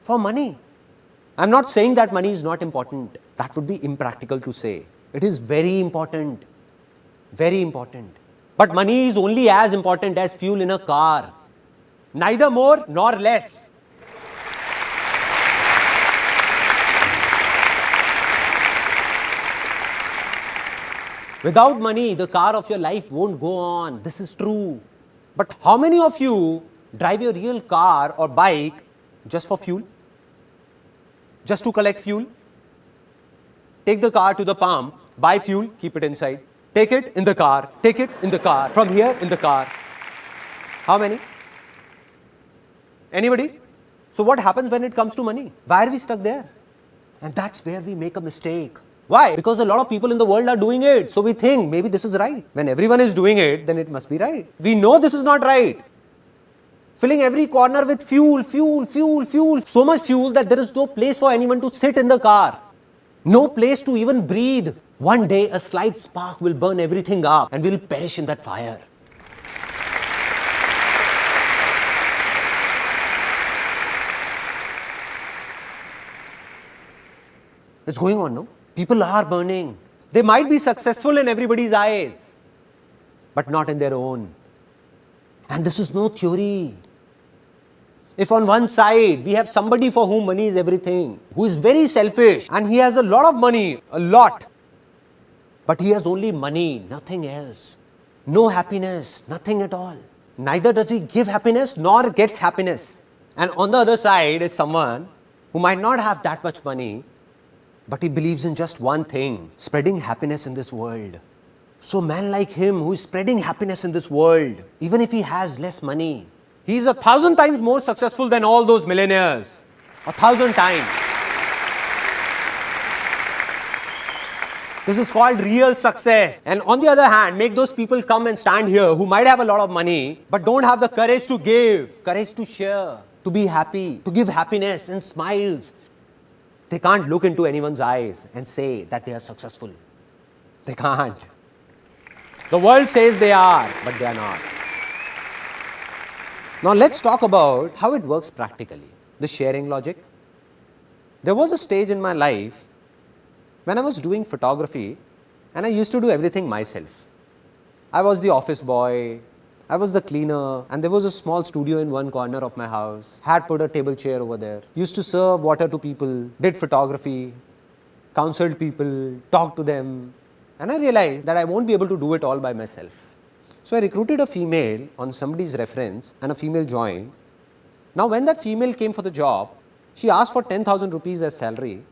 For money. I'm not saying that money is not important. That would be impractical to say. It is very important. Very important. But money is only as important as fuel in a car. Neither more nor less. Without money, the car of your life won't go on. This is true. But how many of you drive your real car or bike just for fuel? Just to collect fuel? Take the car to the pump, buy fuel, keep it inside. Take it in the car, take it in the car, from here in the car. How many? Anybody? So what happens when it comes to money? Why are we stuck there? And that's where we make a mistake. Why? Because a lot of people in the world are doing it. So we think maybe this is right. When everyone is doing it, then it must be right. We know this is not right. Filling every corner with fuel, fuel, fuel, fuel. So much fuel that there is no place for anyone to sit in the car. No place to even breathe. One day a slight spark will burn everything up and we'll perish in that fire. It's going on, no? People are burning. They might be successful in everybody's eyes, but not in their own. And this is no theory. If on one side we have somebody for whom money is everything, who is very selfish and he has a lot of money, a lot, but he has only money, nothing else. No happiness, nothing at all. Neither does he give happiness nor gets happiness. And on the other side is someone who might not have that much money, but he believes in just one thing, spreading happiness in this world. So man like him who is spreading happiness in this world, even if he has less money, he is 1,000 times more successful than all those millionaires. 1,000 times. This is called real success. And on the other hand, make those people come and stand here who might have a lot of money, but don't have the courage to give, courage to share, to be happy, to give happiness and smiles. They can't look into anyone's eyes and say that they are successful. They can't. The world says they are, but they are not. Now let's talk about how it works practically, the sharing logic. There was a stage in my life when I was doing photography and I used to do everything myself. I was the office boy, I was the cleaner, and there was a small studio in one corner of my house. Had put a table chair over there. Used to serve water to people, did photography, counseled people, talked to them. And I realized that I won't be able to do it all by myself. So I recruited a female on somebody's reference and a female joined. Now when that female came for the job, she asked for 10,000 rupees as salary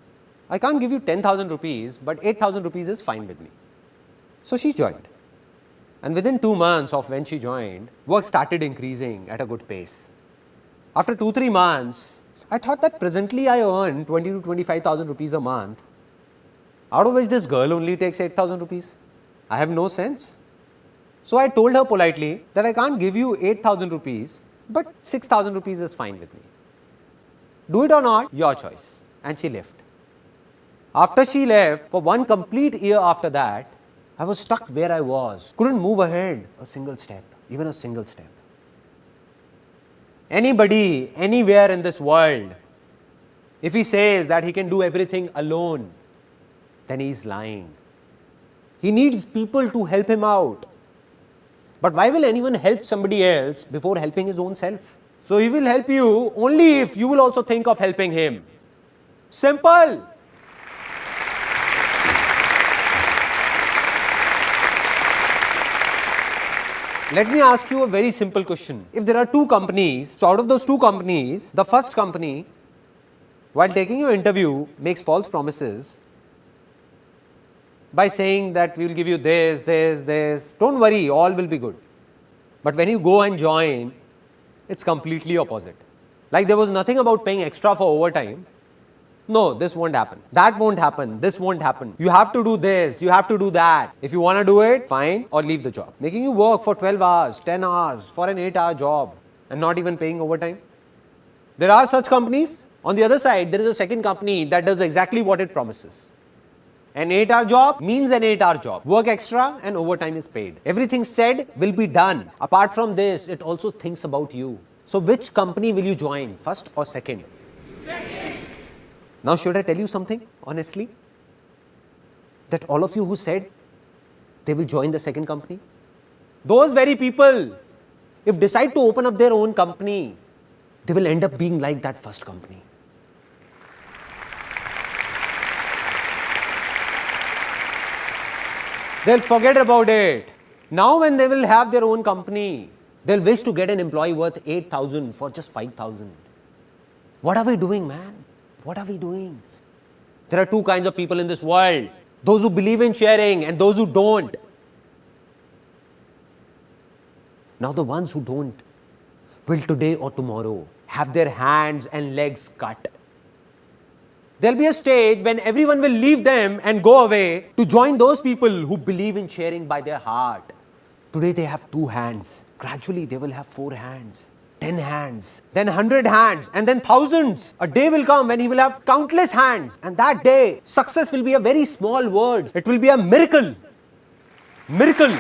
I can't give you 10,000 rupees, but 8,000 rupees is fine with me. So she joined. And within 2 months of when she joined, work started increasing at a good pace. After 2-3 months, I thought that presently I earn 20 to 25,000 rupees a month, out of which this girl only takes 8,000 rupees. I have no sense. So I told her politely that I can't give you 8,000 rupees, but 6,000 rupees is fine with me. Do it or not, your choice. And she left. After she left, for 1 complete year after that, I was stuck where I was. Couldn't move ahead a single step, even a single step. Anybody, anywhere in this world, if he says that he can do everything alone, then he is lying. He needs people to help him out. But why will anyone help somebody else before helping his own self? So he will help you only if you will also think of helping him. Simple. Let me ask you a very simple question. If there are 2 companies, so out of those 2 companies, the first company, while taking your interview, makes false promises by saying that we will give you this, don't worry, all will be good. But when you go and join, it's completely opposite. Like there was nothing about paying extra for overtime. No, this won't happen. That won't happen. This won't happen. You have to do this. You have to do that. If you want to do it, fine, or leave the job. Making you work for 12 hours, 10 hours for an 8-hour job and not even paying overtime. There are such companies. On the other side, there is a second company that does exactly what it promises. An 8-hour job means an 8-hour job. Work extra and overtime is paid. Everything said will be done. Apart from this, it also thinks about you. So which company will you join, first or second? Second. Now should I tell you something, honestly? That all of you who said they will join the second company, those very people, if decide to open up their own company, they will end up being like that first company. They'll forget about it. Now when they will have their own company, they'll wish to get an employee worth 8,000 for just 5,000. What are we doing, man? What are we doing? There are 2 kinds of people in this world. Those who believe in sharing and those who don't. Now the ones who don't will today or tomorrow have their hands and legs cut. There will be a stage when everyone will leave them and go away to join those people who believe in sharing by their heart. Today they have 2 hands. Gradually they will have 4 hands. 10 hands, then 100 hands, and then thousands. A day will come when he will have countless hands, and that day, success will be a very small word. It will be a miracle. Miracle.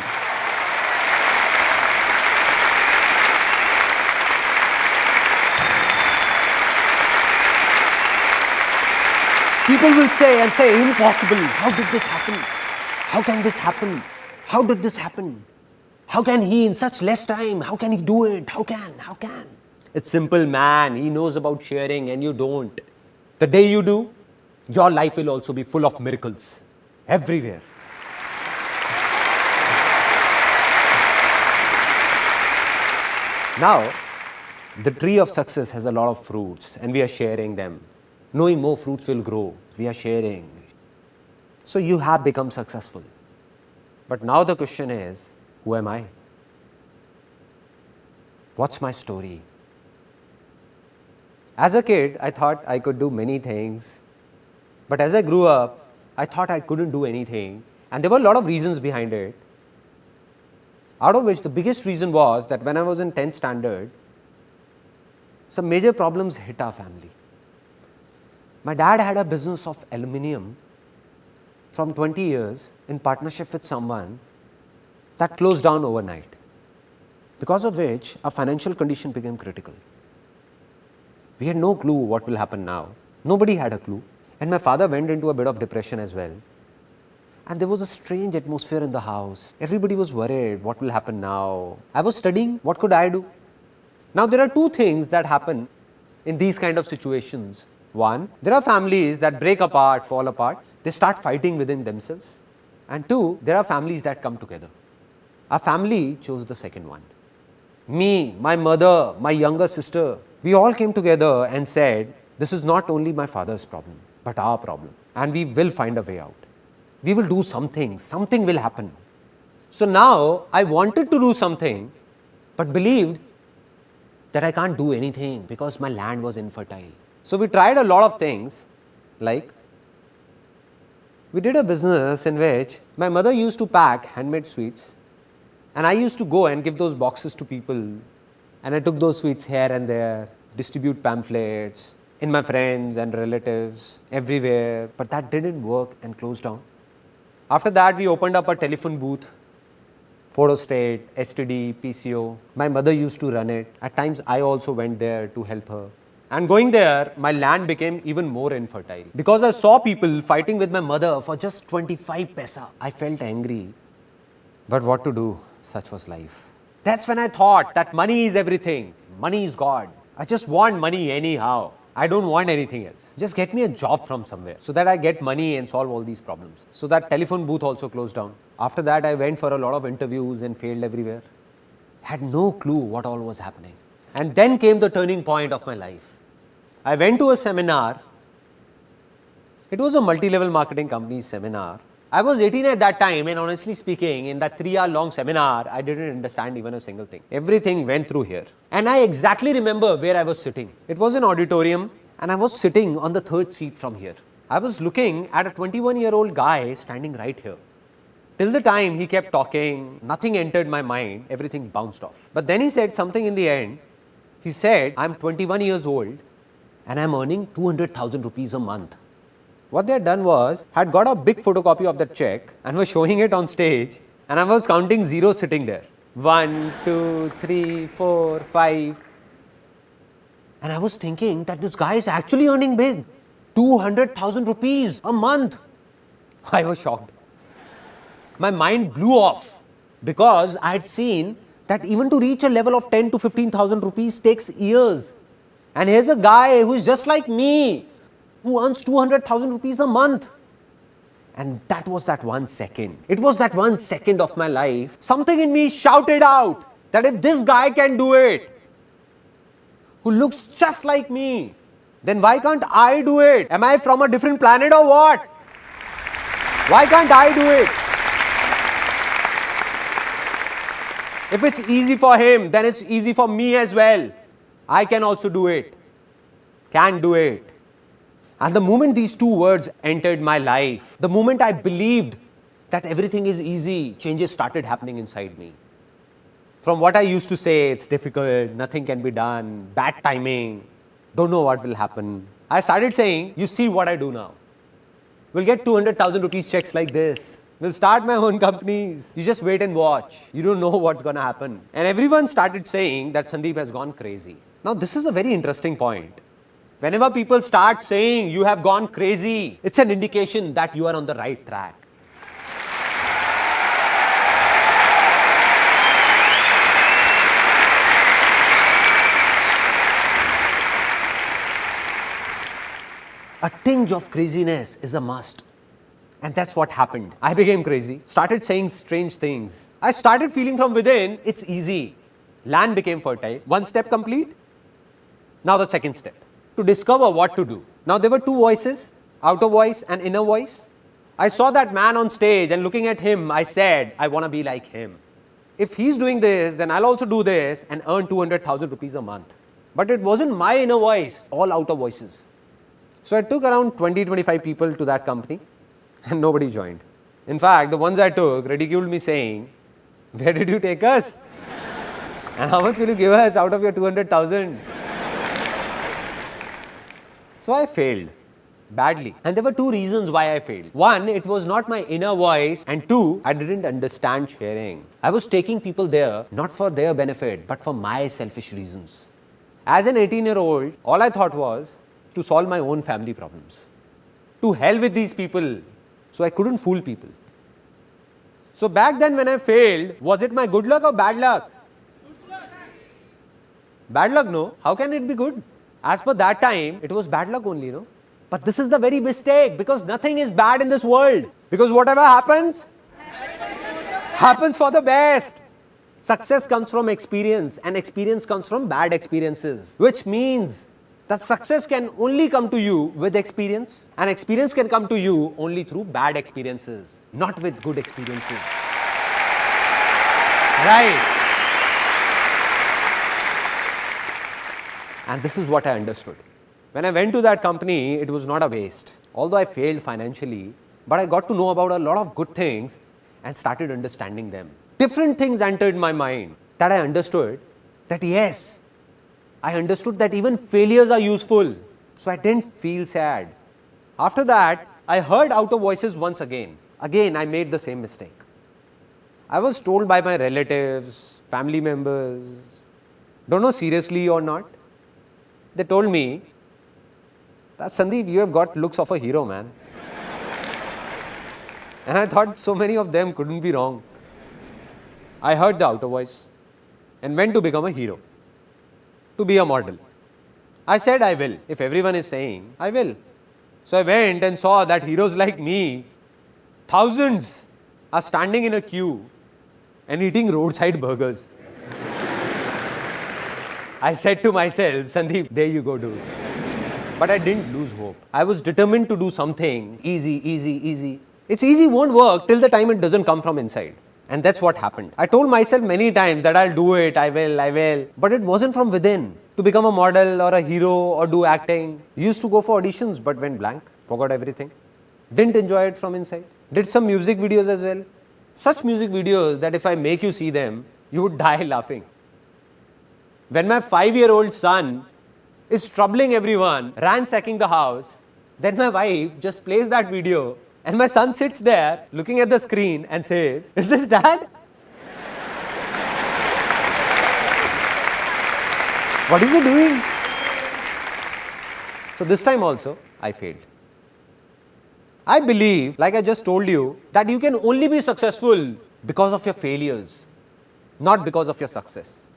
People will say impossible. How did this happen? How can this happen? How did this happen? How can he in such less time? How can he do it? How can? It's simple, man. He knows about sharing and you don't. The day you do, your life will also be full of miracles. Everywhere. Now, the tree of success has a lot of fruits and we are sharing them. Knowing more fruits will grow. We are sharing. So you have become successful. But now the question is, who am I? What's my story? As a kid, I thought I could do many things. But as I grew up, I thought I couldn't do anything. And there were a lot of reasons behind it. Out of which the biggest reason was that when I was in 10th standard, some major problems hit our family. My dad had a business of aluminium from 20 years in partnership with someone that closed down overnight, because of which our financial condition became critical. We had no clue what will happen now. Nobody had a clue. And my father went into a bit of depression as well. And there was a strange atmosphere in the house. Everybody was worried, what will happen now? I was studying, what could I do? Now there are 2 things that happen in these kind of situations. One, there are families that break apart, fall apart. They start fighting within themselves. And 2, there are families that come together. Our family chose the second one. Me, my mother, my younger sister, we all came together and said, this is not only my father's problem, but our problem. and we will find a way out. We will do something will happen. So now I wanted to do something, but believed that I can't do anything because my land was infertile. So we tried a lot of things, like we did a business in which my mother used to pack handmade sweets, and I used to go and give those boxes to people, and I took those sweets here and there, distribute pamphlets in my friends and relatives everywhere, but that didn't work and closed down. After that, we opened up a telephone booth, photo state, STD, PCO. My mother used to run it. At times, I also went there to help her. And going there, my land became even more infertile. Because I saw people fighting with my mother for just 25 paisa. I felt angry. But what to do? Such was life. That's when I thought that money is everything. Money is God. I just want money anyhow. I don't want anything else. Just get me a job from somewhere so that I get money and solve all these problems. So that telephone booth also closed down. After that, I went for a lot of interviews and failed everywhere. Had no clue what all was happening. And then came the turning point of my life. I went to a seminar. It was a multi-level marketing company seminar. I was 18 at that time, and honestly speaking, in that 3-hour long seminar, I didn't understand even a single thing. Everything went through here. And I exactly remember where I was sitting. It was an auditorium, and I was sitting on the third seat from here. I was looking at a 21-year-old guy standing right here. Till the time he kept talking, nothing entered my mind, everything bounced off. But then he said something in the end. He said, I'm 21 years old and I'm earning 200,000 rupees a month. What they had done was, had got a big photocopy of that check and was showing it on stage, and I was counting zeros sitting there. 1, 2, 3, 4, 5. And I was thinking that this guy is actually earning big. 200,000 rupees a month. I was shocked. My mind blew off because I had seen that even to reach a level of 10 to 15,000 rupees takes years. And here's a guy who is just like me, who earns 200,000 rupees a month. And that was that 1 second. It was that 1 second of my life. Something in me shouted out that if this guy can do it, who looks just like me, then why can't I do it? Am I from a different planet or what? Why can't I do it? If it's easy for him, then it's easy for me as well. I can also do it. Can do it. And the moment these two words entered my life, the moment I believed that everything is easy, changes started happening inside me. From what I used to say, it's difficult, nothing can be done, bad timing, don't know what will happen, I started saying, you see what I do now. We'll get 200,000 rupees checks like this. We'll start my own companies. You just wait and watch. You don't know what's going to happen. And everyone started saying that Sandeep has gone crazy. Now, this is a very interesting point. Whenever people start saying you have gone crazy, it's an indication that you are on the right track. A tinge of craziness is a must. And that's what happened. I became crazy, started saying strange things. I started feeling from within, it's easy. Land became fertile. 1 step complete. Now the second step, to discover what to do. Now there were 2 voices, outer voice and inner voice. I saw that man on stage and looking at him, I said, I want to be like him. If he's doing this, then I'll also do this and earn 200,000 rupees a month. But it wasn't my inner voice, all outer voices. So I took around 20-25 people to that company and nobody joined. In fact, the ones I took ridiculed me saying, where did you take us? And how much will you give us out of your 200,000? So I failed badly. And there were 2 reasons why I failed. 1, it was not my inner voice. And 2, I didn't understand sharing. I was taking people there not for their benefit, but for my selfish reasons. As an 18-year-old, all I thought was to solve my own family problems. To hell with these people. So I couldn't fool people. So back then when I failed, was it my good luck or bad luck? Bad luck, no. How can it be good? As per that time, it was bad luck only, no? But this is the very mistake, because nothing is bad in this world. Because whatever happens, happens for the best. Success comes from experience, and experience comes from bad experiences. Which means that success can only come to you with experience, and experience can come to you only through bad experiences, not with good experiences. Right. And this is what I understood. When I went to that company, it was not a waste. Although I failed financially, but I got to know about a lot of good things and started understanding them. Different things entered my mind that I understood that yes, I understood that even failures are useful. So I didn't feel sad. After that, I heard outer voices once again. Again, I made the same mistake. I was told by my relatives, family members, don't know seriously or not. They told me that Sandeep, you have got looks of a hero, man. And I thought so many of them couldn't be wrong. I heard the outer voice and went to become a hero, to be a model. I said I will. If everyone is saying, I will. So I went and saw that heroes like me, thousands, are standing in a queue and eating roadside burgers. I said to myself, Sandeep, there you go, dude. But I didn't lose hope. I was determined to do something easy. It's easy won't work till the time it doesn't come from inside. And that's what happened. I told myself many times that I'll do it, I will. But it wasn't from within. To become a model or a hero or do acting. Used to go for auditions but went blank. Forgot everything. Didn't enjoy it from inside. Did some music videos as well. Such music videos that if I make you see them, you would die laughing. When my 5-year-old son is troubling everyone, ransacking the house, then my wife just plays that video and my son sits there looking at the screen and says, "Is this dad?" What is he doing? So this time also, I failed. I believe, like I just told you, that you can only be successful because of your failures, not because of your success.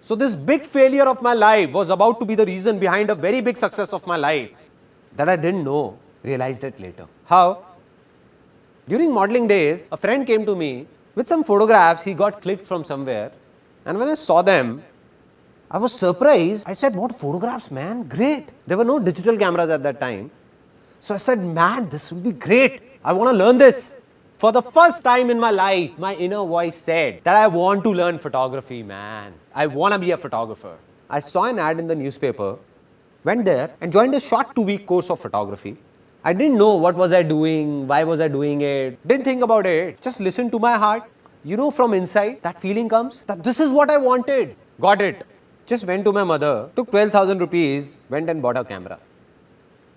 So this big failure of my life was about to be the reason behind a very big success of my life that I didn't know, realized it later. How? During modeling days, a friend came to me with some photographs he got clicked from somewhere, and when I saw them, I was surprised. I said, what photographs, man? Great. There were no digital cameras at that time. So I said, man, this will be great. I want to learn this. For the first time in my life, my inner voice said that I want to learn photography, man. I want to be a photographer. I saw an ad in the newspaper, went there and joined a short 2-week course of photography. I didn't know what was I doing, why was I doing it, didn't think about it, just listened to my heart. You know, from inside, that feeling comes that this is what I wanted. Got it. Just went to my mother, took 12,000 rupees, went and bought a camera.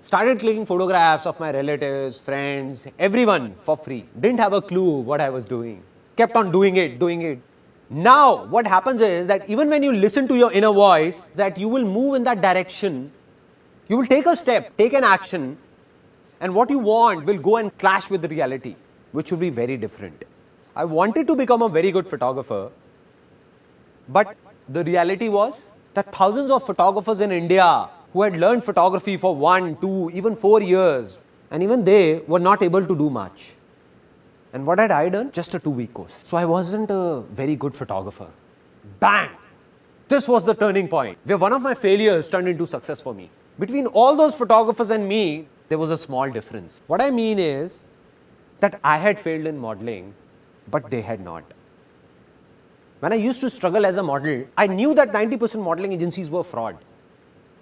Started clicking photographs of my relatives, friends, everyone for free. Didn't have a clue what I was doing. Kept on doing it. Now, what happens is that even when you listen to your inner voice, that you will move in that direction. You will take a step, take an action, and what you want will go and clash with the reality, which will be very different. I wanted to become a very good photographer, but the reality was that thousands of photographers in India who had learned photography for 1, 2, even 4 years, and even they were not able to do much. And what had I done? Just a 2-week course. So I wasn't a very good photographer. Bang! This was the turning point where one of my failures turned into success for me. Between all those photographers and me, there was a small difference. What I mean is that I had failed in modeling, but they had not. When I used to struggle as a model, I knew that 90% modeling agencies were fraud.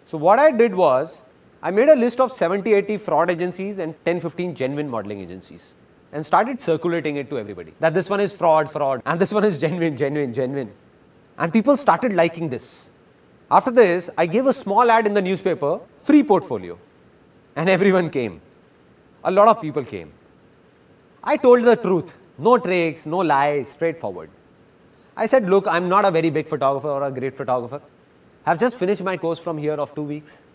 So what I did was, I made a list of 70-80 fraud agencies and 10-15 genuine modeling agencies and started circulating it to everybody. That this one is fraud, and this one is genuine. And people started liking this. After this, I gave a small ad in the newspaper, free portfolio. And everyone came. A lot of people came. I told the truth. No tricks, no lies, straightforward. I said, look, I'm not a very big photographer or a great photographer. I've just finished my course from here of 2 weeks.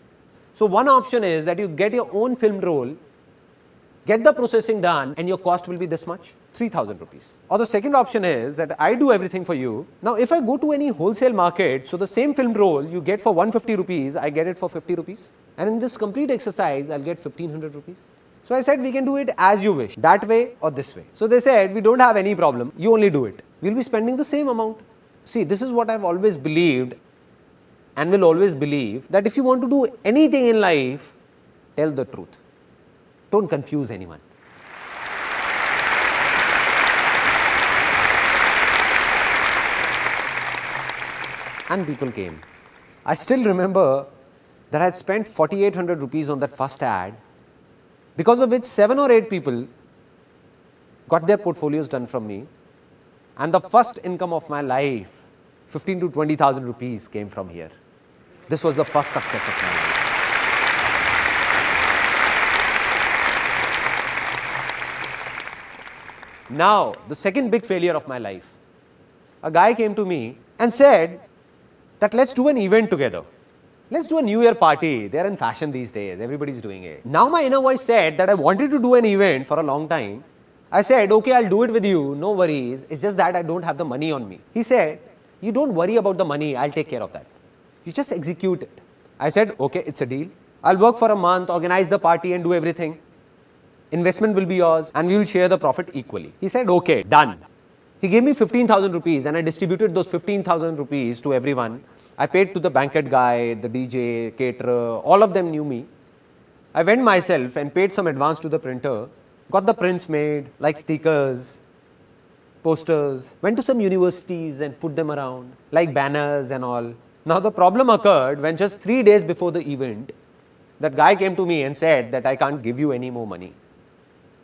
So one option is that you get your own film roll, get the processing done, and your cost will be this much, 3,000 rupees. Or the second option is that I do everything for you. Now, if I go to any wholesale market, so the same film roll you get for 150 rupees, I get it for 50 rupees. And in this complete exercise, I'll get 1,500 rupees. So I said, we can do it as you wish, that way or this way. So they said, we don't have any problem, you only do it. We'll be spending the same amount. See, this is what I've always believed, and will always believe that if you want to do anything in life, tell the truth. Don't confuse anyone. And people came. I still remember that I had spent 4,800 rupees on that first ad, because of which 7 or 8 people got their portfolios done from me, and the first income of my life, 15 to 20,000 rupees, came from here. This was the first success of my life. Now, the second big failure of my life. A guy came to me and said that let's do an event together. Let's do a New Year party. They are in fashion these days. Everybody's doing it. Now my inner voice said that I wanted to do an event for a long time. I said, okay, I'll do it with you. No worries. It's just that I don't have the money on me. He said, you don't worry about the money. I'll take care of that. You just execute it. I said, okay, it's a deal. I'll work for a month, organize the party and do everything. Investment will be yours and we will share the profit equally. He said, okay, done. He gave me 15,000 rupees and I distributed those 15,000 rupees to everyone. I paid to the banquet guy, the DJ, caterer, all of them knew me. I went myself and paid some advance to the printer, got the prints made like stickers, posters, went to some universities and put them around like banners and all. Now the problem occurred when just 3 days before the event, that guy came to me and said that I can't give you any more money.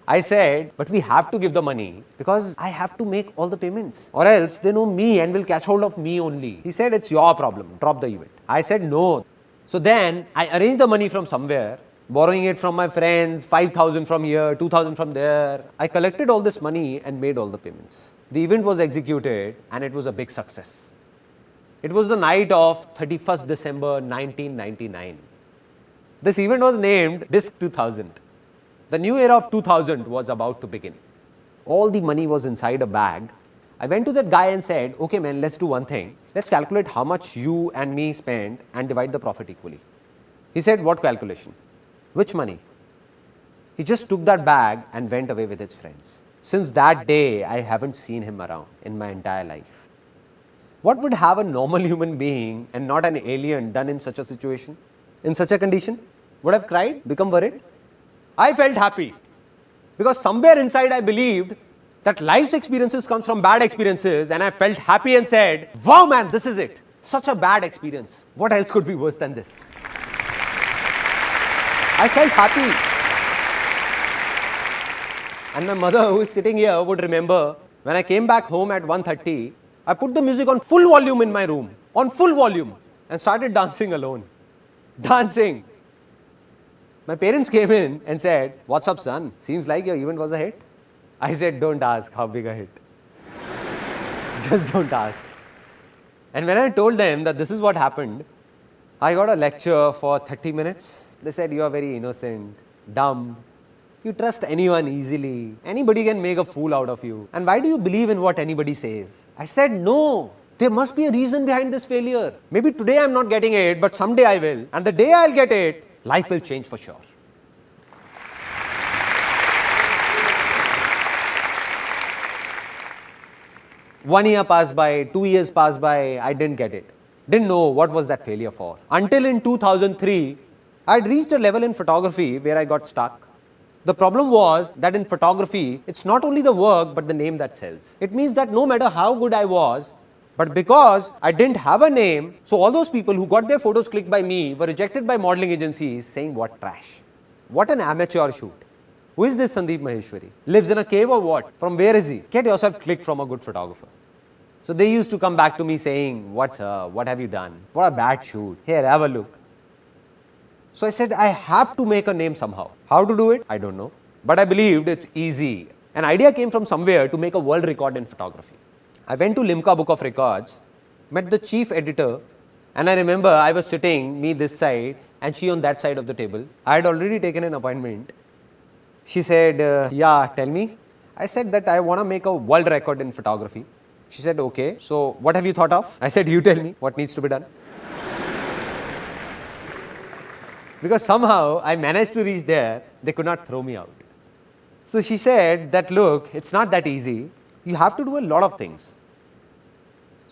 I said, but we have to give the money because I have to make all the payments or else they know me and will catch hold of me only. He said, it's your problem, drop the event. I said, no. So then I arranged the money from somewhere, borrowing it from my friends, 5,000 from here, 2,000 from there. I collected all this money and made all the payments. The event was executed and it was a big success. It was the night of 31st December 1999. This event was named Disc 2000. The new era of 2000 was about to begin. All the money was inside a bag. I went to that guy and said, okay man, let's do one thing. Let's calculate how much you and me spent and divide the profit equally. He said, what calculation? Which money? He just took that bag and went away with his friends. Since that day, I haven't seen him around in my entire life. What would have a normal human being and not an alien done in such a situation? In such a condition? Would have cried, become worried? I felt happy because somewhere inside I believed that life's experiences come from bad experiences, and I felt happy and said, wow man, this is it. Such a bad experience. What else could be worse than this? I felt happy. And my mother, who is sitting here, would remember when I came back home at 1:30, I put the music on full volume in my room, on full volume, and started dancing alone. Dancing. My parents came in and said, what's up son? Seems like your event was a hit. I said, don't ask how big a hit. Just don't ask. And when I told them that this is what happened, I got a lecture for 30 minutes. They said, you are very innocent, dumb. You trust anyone easily. Anybody can make a fool out of you. And why do you believe in what anybody says? I said, no. There must be a reason behind this failure. Maybe today I'm not getting it, but someday I will. And the day I'll get it, life will change for sure. One year passed by, 2 years passed by, I didn't get it. Didn't know what was that failure for. Until in 2003, I had reached a level in photography where I got stuck. The problem was that in photography, it's not only the work but the name that sells. It means that no matter how good I was, but because I didn't have a name, so all those people who got their photos clicked by me were rejected by modeling agencies saying, what trash. What an amateur shoot. Who is this Sandeep Maheshwari? Lives in a cave or what? From where is he? Get yourself clicked from a good photographer. So they used to come back to me saying, what have you done? What a bad shoot. Here, have a look. So I said, I have to make a name somehow. How to do it? I don't know. But I believed it's easy. An idea came from somewhere to make a world record in photography. I went to Limca Book of Records, met the chief editor, and I remember I was sitting, me this side, and she on that side of the table. I had already taken an appointment. She said, yeah, tell me. I said that I want to make a world record in photography. She said, okay, so what have you thought of? I said, you tell me what needs to be done. Because somehow I managed to reach there, they could not throw me out. So she said that, look, it's not that easy. You have to do a lot of things.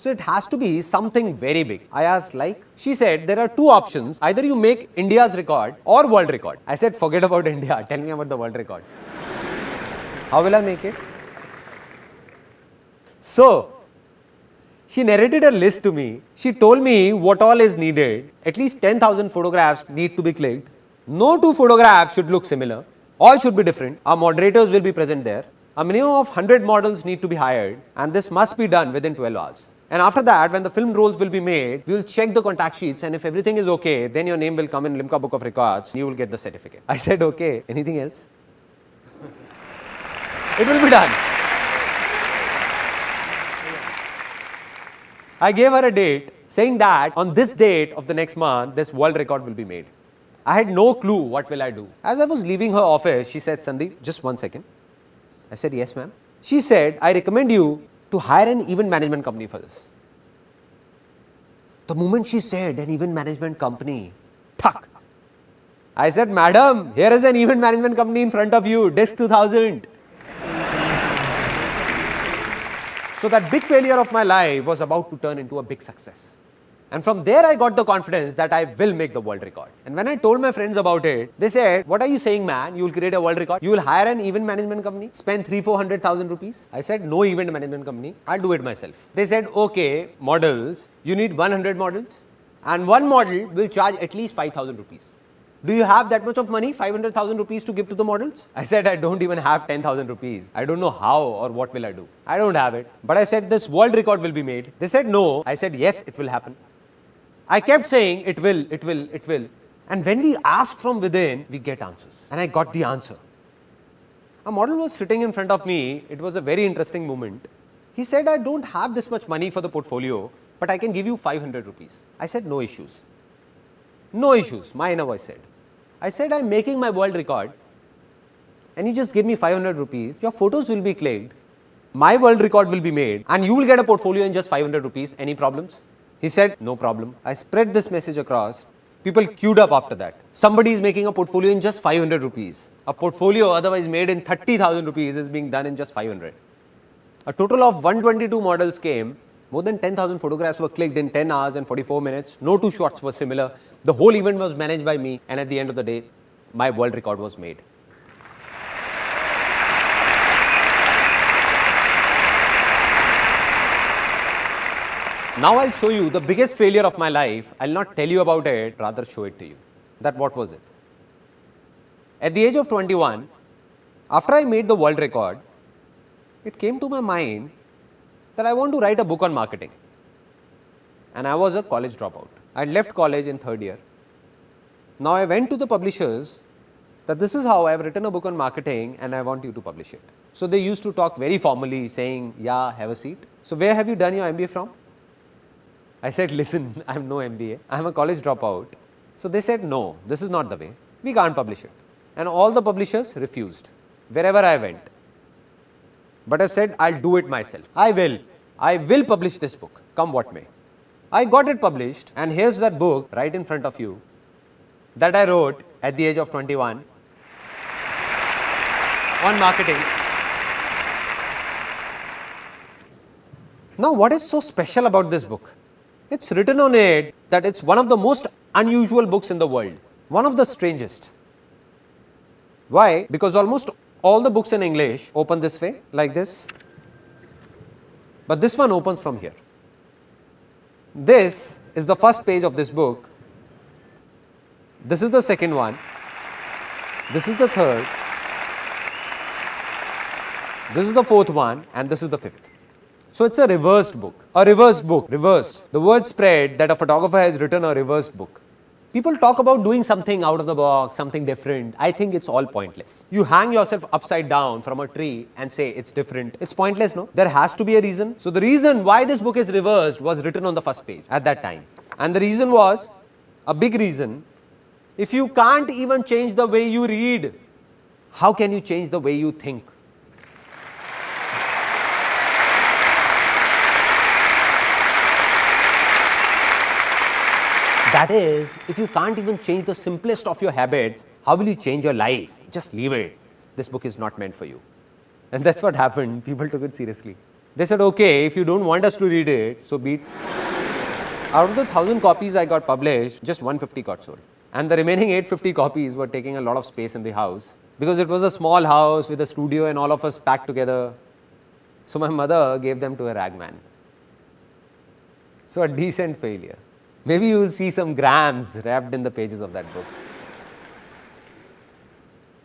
So it has to be something very big. I asked like, she said there are two options. Either you make India's record or world record. I said forget about India, tell me about the world record. How will I make it? So she narrated a list to me. She told me what all is needed. At least 10,000 photographs need to be clicked. No two photographs should look similar. All should be different. Our moderators will be present there. A minimum of 100 models need to be hired, and this must be done within 12 hours. And after that, when the film rolls will be made, we will check the contact sheets, and if everything is okay, then your name will come in Limca Book of Records. You will get the certificate. I said, okay. Anything else? It will be done. I gave her a date saying that on this date of the next month, this world record will be made. I had no clue what will I do. As I was leaving her office, she said, Sandeep, just 1 second. I said, yes, ma'am. She said, I recommend you to hire an event management company for this. The moment she said an event management company, tuck. I said, madam, here is an event management company in front of you, Disk 2000. So that big failure of my life was about to turn into a big success. And from there I got the confidence that I will make the world record. And when I told my friends about it, they said, what are you saying, man? You will create a world record? You will hire an event management company? Spend 300,000-400,000 rupees? I said, no event management company. I'll do it myself. They said, okay, models. You need 100 models. And one model will charge at least 5,000 rupees. Do you have that much of money, 500,000 rupees to give to the models? I said, I don't even have 10,000 rupees. I don't know how or what will I do. I don't have it. But I said, this world record will be made. They said, no. I said, yes, it will happen. I kept saying, it will, it will, it will. And when we ask from within, we get answers. And I got the answer. A model was sitting in front of me. It was a very interesting moment. He said, I don't have this much money for the portfolio, but I can give you 500 rupees. I said, no issues. No issues, my inner voice said. I said, I'm making my world record. And you just give me 500 rupees. Your photos will be clicked. My world record will be made. And you will get a portfolio in just 500 rupees. Any problems? He said, no problem. I spread this message across. People queued up after that. Somebody is making a portfolio in just 500 rupees. A portfolio otherwise made in 30,000 rupees is being done in just 500. A total of 122 models came. More than 10,000 photographs were clicked in 10 hours and 44 minutes. No two shots were similar. The whole event was managed by me. And at the end of the day, my world record was made. Now I'll show you the biggest failure of my life. I'll not tell you about it, rather show it to you. That what was it? At the age of 21, after I made the world record, it came to my mind that I want to write a book on marketing. And I was a college dropout. I left college in third year. Now I went to the publishers that this is how I have written a book on marketing and I want you to publish it. So they used to talk very formally saying, yeah, have a seat. So where have you done your MBA from? I said, listen, I have no MBA. I am a college dropout. So they said, no, this is not the way. We can't publish it. And all the publishers refused wherever I went. But I said, I'll do it myself. I will publish this book, come what may. I got it published, and here's that book right in front of you that I wrote at the age of 21 on marketing. Now, what is so special about this book? It's written on it that it's one of the most unusual books in the world, one of the strangest. Why? Because almost all the books in English open this way, like this. But this one opens from here. This is the first page of this book. This is the second one. This is the third. This is the fourth one, and this is the fifth. So it's a reversed book. A reversed book. Reversed. The word spread that a photographer has written a reversed book. People talk about doing something out of the box, something different. I think it's all pointless. You hang yourself upside down from a tree and say it's different. It's pointless, no? There has to be a reason. So the reason why this book is reversed was written on the first page at that time. And the reason was, a big reason, if you can't even change the way you read, how can you change the way you think? That is, if you can't even change the simplest of your habits, how will you change your life? Just leave it. This book is not meant for you. And that's what happened. People took it seriously. They said, okay, if you don't want us to read it, so be it. Out of the 1,000 copies I got published, just 150 got sold. And the remaining 850 copies were taking a lot of space in the house because it was a small house with a studio and all of us packed together. So my mother gave them to a ragman. So a decent failure. Maybe you will see some grams wrapped in the pages of that book.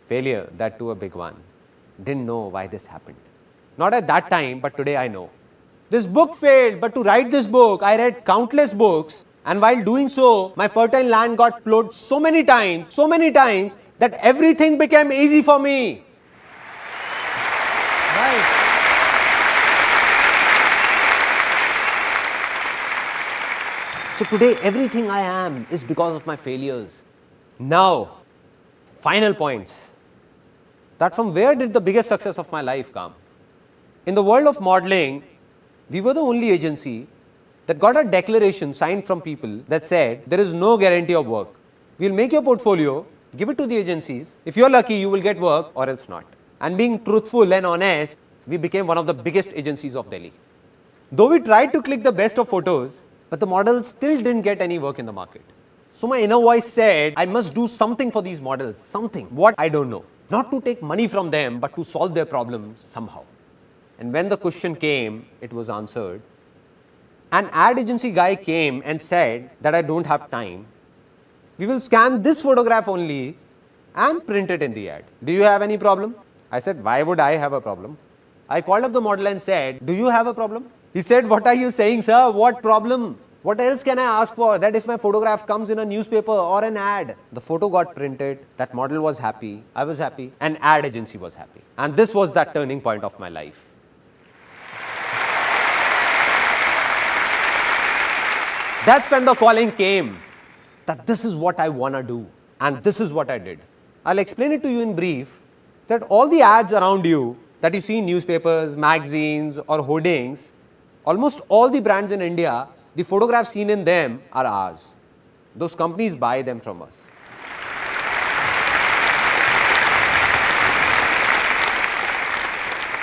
Failure, that too a big one. Didn't know why this happened. Not at that time, but today I know. This book failed, but to write this book, I read countless books, and while doing so, my fertile land got plowed so many times, that everything became easy for me. Right. So today, everything I am is because of my failures. Now, final points. That from where did the biggest success of my life come? In the world of modeling, we were the only agency that got a declaration signed from people that said there is no guarantee of work. We'll make your portfolio, give it to the agencies. If you're lucky, you will get work or else not. And being truthful and honest, we became one of the biggest agencies of Delhi. Though we tried to click the best of photos, but the models still didn't get any work in the market. So my inner voice said, I must do something for these models, something. What? I don't know. Not to take money from them, but to solve their problems somehow. And when the question came, it was answered. An ad agency guy came and said that I don't have time. We will scan this photograph only and print it in the ad. Do you have any problem? I said, why would I have a problem? I called up the model and said, do you have a problem? He said, what are you saying, sir? What problem? What else can I ask for? That if my photograph comes in a newspaper or an ad, the photo got printed, that model was happy, I was happy, and ad agency was happy. And this was that turning point of my life. That's when the calling came that this is what I want to do and this is what I did. I'll explain it to you in brief that all the ads around you that you see in newspapers, magazines or hoardings, almost all the brands in India, the photographs seen in them are ours. Those companies buy them from us.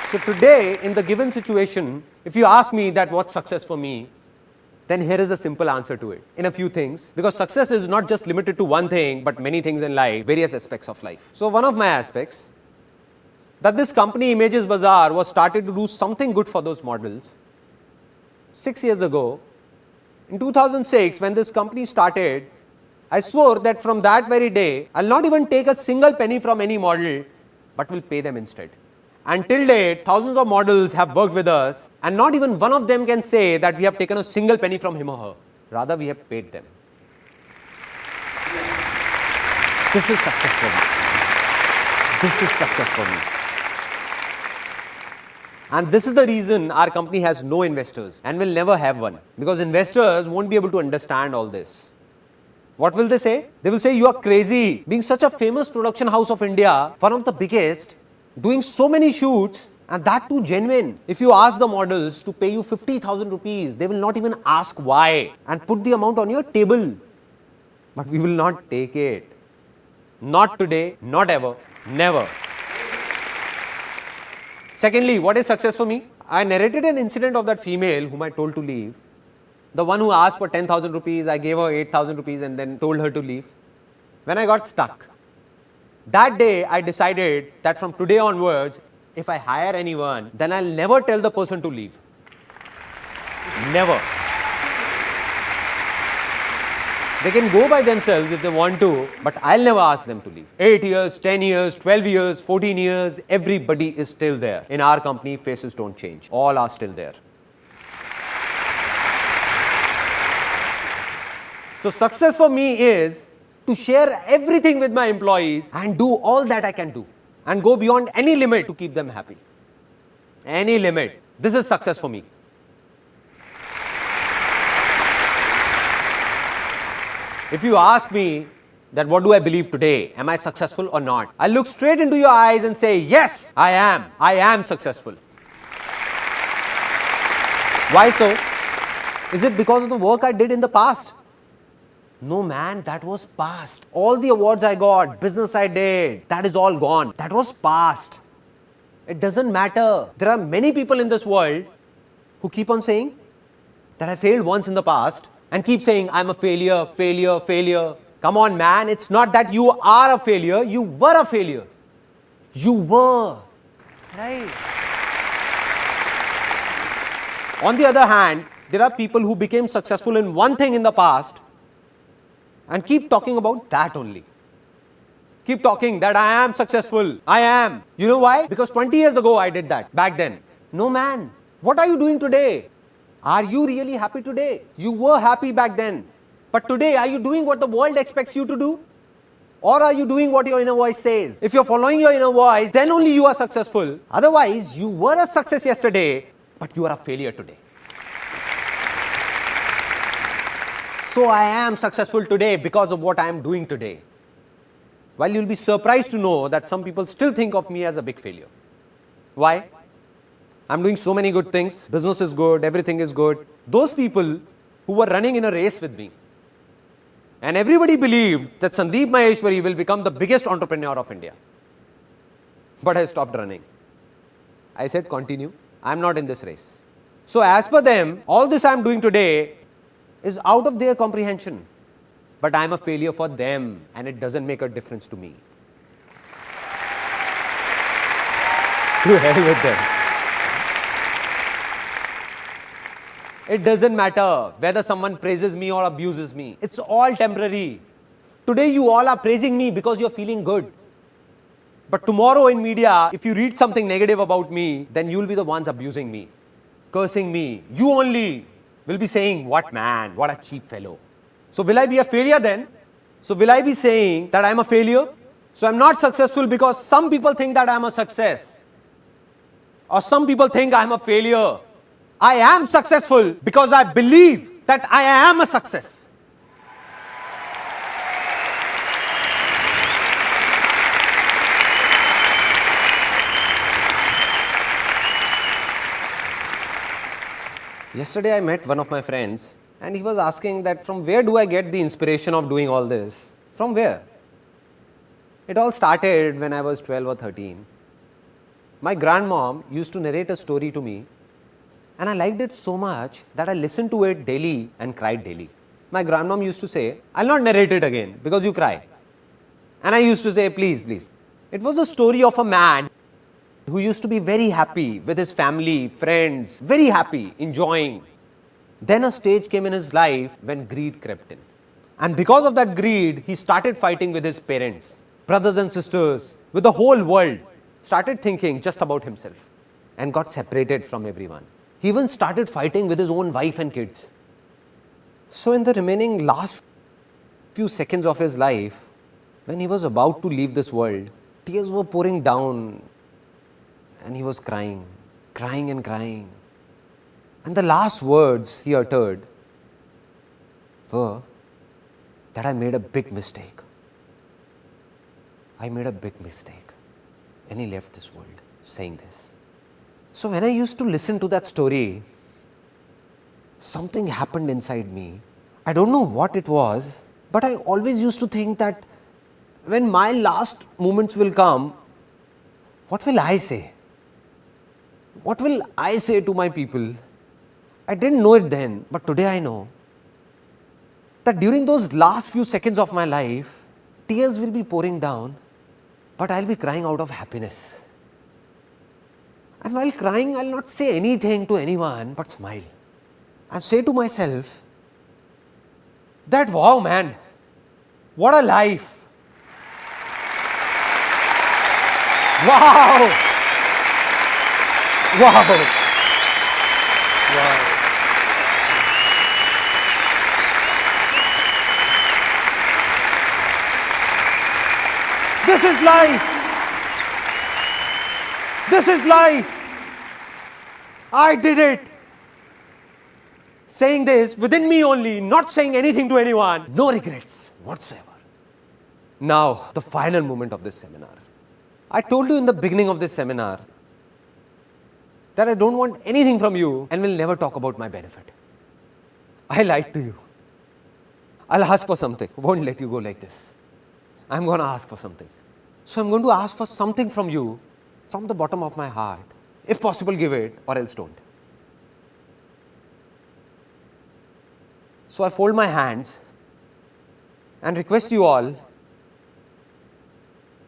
So today in the given situation, if you ask me that what's success for me, then here is a simple answer to it in a few things, because success is not just limited to one thing but many things in life, various aspects of life. So one of my aspects, that this company Images Bazaar was started to do something good for those models 6 years ago. In 2006, when this company started, I swore that from that very day, I'll not even take a single penny from any model, but will pay them instead. Until date, thousands of models have worked with us, and not even one of them can say that we have taken a single penny from him or her. Rather, we have paid them. This is success for me. This is success for me. And this is the reason our company has no investors and will never have one, because investors won't be able to understand all this. What will they say? They will say, you are crazy. Being such a famous production house of India, one of the biggest, doing so many shoots, and that too genuine. If you ask the models to pay you 50,000 rupees, they will not even ask why and put the amount on your table. But we will not take it. Not today, not ever, never. Secondly, what is success for me? I narrated an incident of that female whom I told to leave. The one who asked for 10,000 rupees, I gave her 8,000 rupees and then told her to leave. When I got stuck, that day I decided that from today onwards, if I hire anyone, then I'll never tell the person to leave. Never. They can go by themselves if they want to, but I'll never ask them to leave. 8 years, 10 years, 12 years, 14 years, everybody is still there. In our company, faces don't change. All are still there. So success for me is to share everything with my employees and do all that I can do and go beyond any limit to keep them happy. Any limit. This is success for me. If you ask me that what do I believe today, am I successful or not? I look straight into your eyes and say, yes, I am successful. Why so? Is it because of the work I did in the past? No man, that was past. All the awards I got, business I did, that is all gone. That was past. It doesn't matter. There are many people in this world who keep on saying that I failed once in the past and keep saying I'm a failure, failure, failure. Come on, man, it's not that you are a failure, you were a failure. You were. Right. On the other hand, there are people who became successful in one thing in the past and keep talking about that only. Keep talking that I am successful. I am. You know why? Because 20 years ago I did that back then. No, man. What are you doing today? Are you really happy today? You were happy back then. But today, are you doing what the world expects you to do? Or are you doing what your inner voice says? If you're following your inner voice, then only you are successful. Otherwise, you were a success yesterday, but you are a failure today. So I am successful today because of what I am doing today. While you'll be surprised to know that some people still think of me as a big failure. Why? I'm doing so many good things. Business is good, everything is good. Those people who were running in a race with me, and everybody believed that Sandeep Maheshwari will become the biggest entrepreneur of India. But I stopped running. I said, continue. I'm not in this race. So as per them, all this I'm doing today is out of their comprehension. But I'm a failure for them and it doesn't make a difference to me. To hell with them. It doesn't matter whether someone praises me or abuses me. It's all temporary. Today you all are praising me because you're feeling good. But tomorrow in media, if you read something negative about me, then you'll be the ones abusing me, cursing me. You only will be saying, what man, what a cheap fellow. So will I be a failure then? So will I be saying that I'm a failure? So I'm not successful because some people think that I'm a success. Or some people think I'm a failure. I am successful because I believe that I am a success. Yesterday I met one of my friends and he was asking that from where do I get the inspiration of doing all this? From where? It all started when I was 12 or 13. My grandmom used to narrate a story to me and I liked it so much that I listened to it daily and cried daily. My grandmom used to say, I'll not narrate it again because you cry. And I used to say, please, please. It was a story of a man who used to be very happy with his family, friends, very happy, enjoying. Then a stage came in his life when greed crept in. And because of that greed, he started fighting with his parents, brothers and sisters, with the whole world. Started thinking just about himself and got separated from everyone. He even started fighting with his own wife and kids. So in the remaining last few seconds of his life, when he was about to leave this world, tears were pouring down and he was crying, crying and crying. And the last words he uttered were that I made a big mistake. I made a big mistake. And he left this world saying this. So when I used to listen to that story, something happened inside me. I don't know what it was, but I always used to think that when my last moments will come, what will I say? What will I say to my people? I didn't know it then, but today I know that during those last few seconds of my life, tears will be pouring down, but I'll be crying out of happiness. And while crying, I'll not say anything to anyone, but smile. And say to myself that, wow, man, what a life. Wow. Wow. Wow. This is life. This is life. I did it. Saying this within me only, not saying anything to anyone, no regrets whatsoever. Now, the final moment of this seminar. I told you in the beginning of this seminar that I don't want anything from you and will never talk about my benefit. I lied to you. I'll ask for something. Won't let you go like this. I'm going to ask for something. So I'm going to ask for something from you from the bottom of my heart. If possible, give it or else don't. So I fold my hands and request you all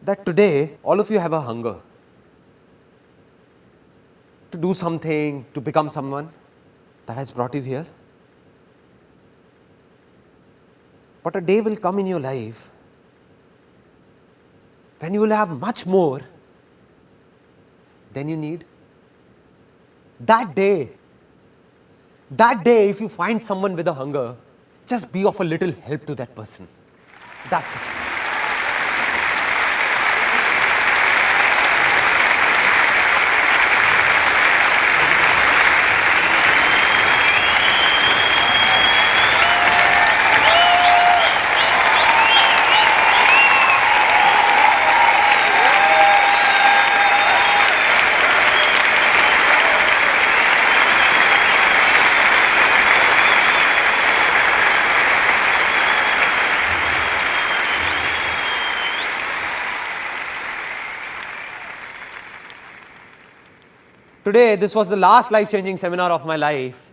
that today all of you have a hunger to do something, to become someone that has brought you here. But a day will come in your life when you will have much more than you need. That day, if you find someone with a hunger, just be of a little help to that person. That's it. Today, this was the last life-changing seminar of my life.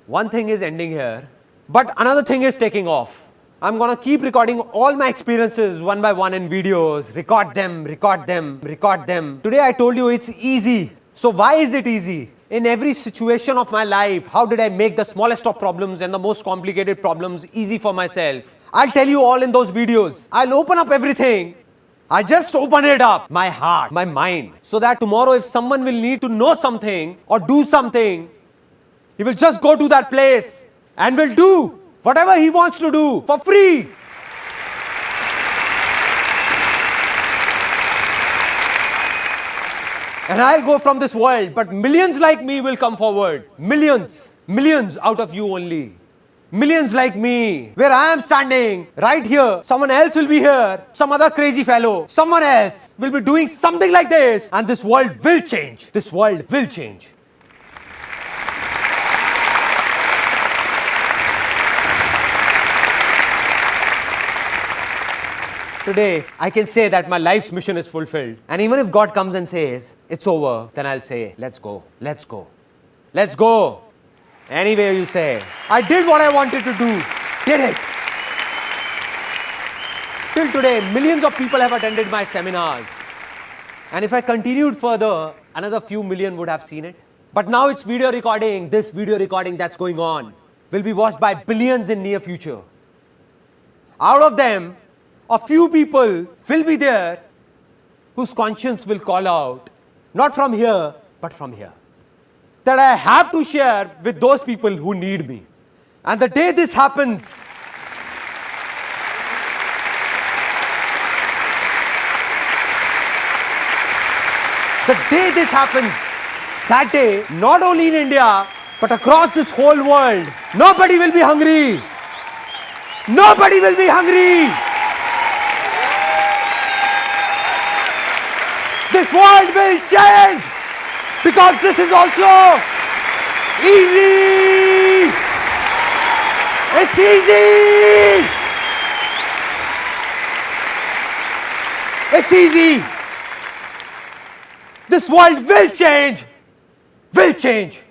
One thing is ending here, but another thing is taking off. I'm gonna keep recording all my experiences one by one in videos, record them. Today I told you it's easy. So why is it easy? In every situation of my life, how did I make the smallest of problems and the most complicated problems easy for myself? I'll tell you all in those videos. I'll open up everything. I just open it up, my heart, my mind, so that tomorrow if someone will need to know something or do something, he will just go to that place and will do whatever he wants to do for free. And I'll go from this world, but millions like me will come forward. Millions out of you only. Millions like me, where I am standing, right here, someone else will be here, some other crazy fellow, someone else will be doing something like this, and this world will change. This world will change. Today, I can say that my life's mission is fulfilled. And even if God comes and says, it's over, then I'll say, let's go, let's go, let's go. Anyway you say, I did what I wanted to do, did it. Till today, millions of people have attended my seminars. And if I continued further, another few million would have seen it. But now it's video recording, this video recording that's going on will be watched by billions in near future. Out of them, a few people will be there whose conscience will call out, not from here, but from here. That I have to share with those people who need me. And the day this happens, that day, not only in India, but across this whole world, nobody will be hungry. Nobody will be hungry. This world will change. Because this is also easy. It's easy. It's easy. This world will change. Will change.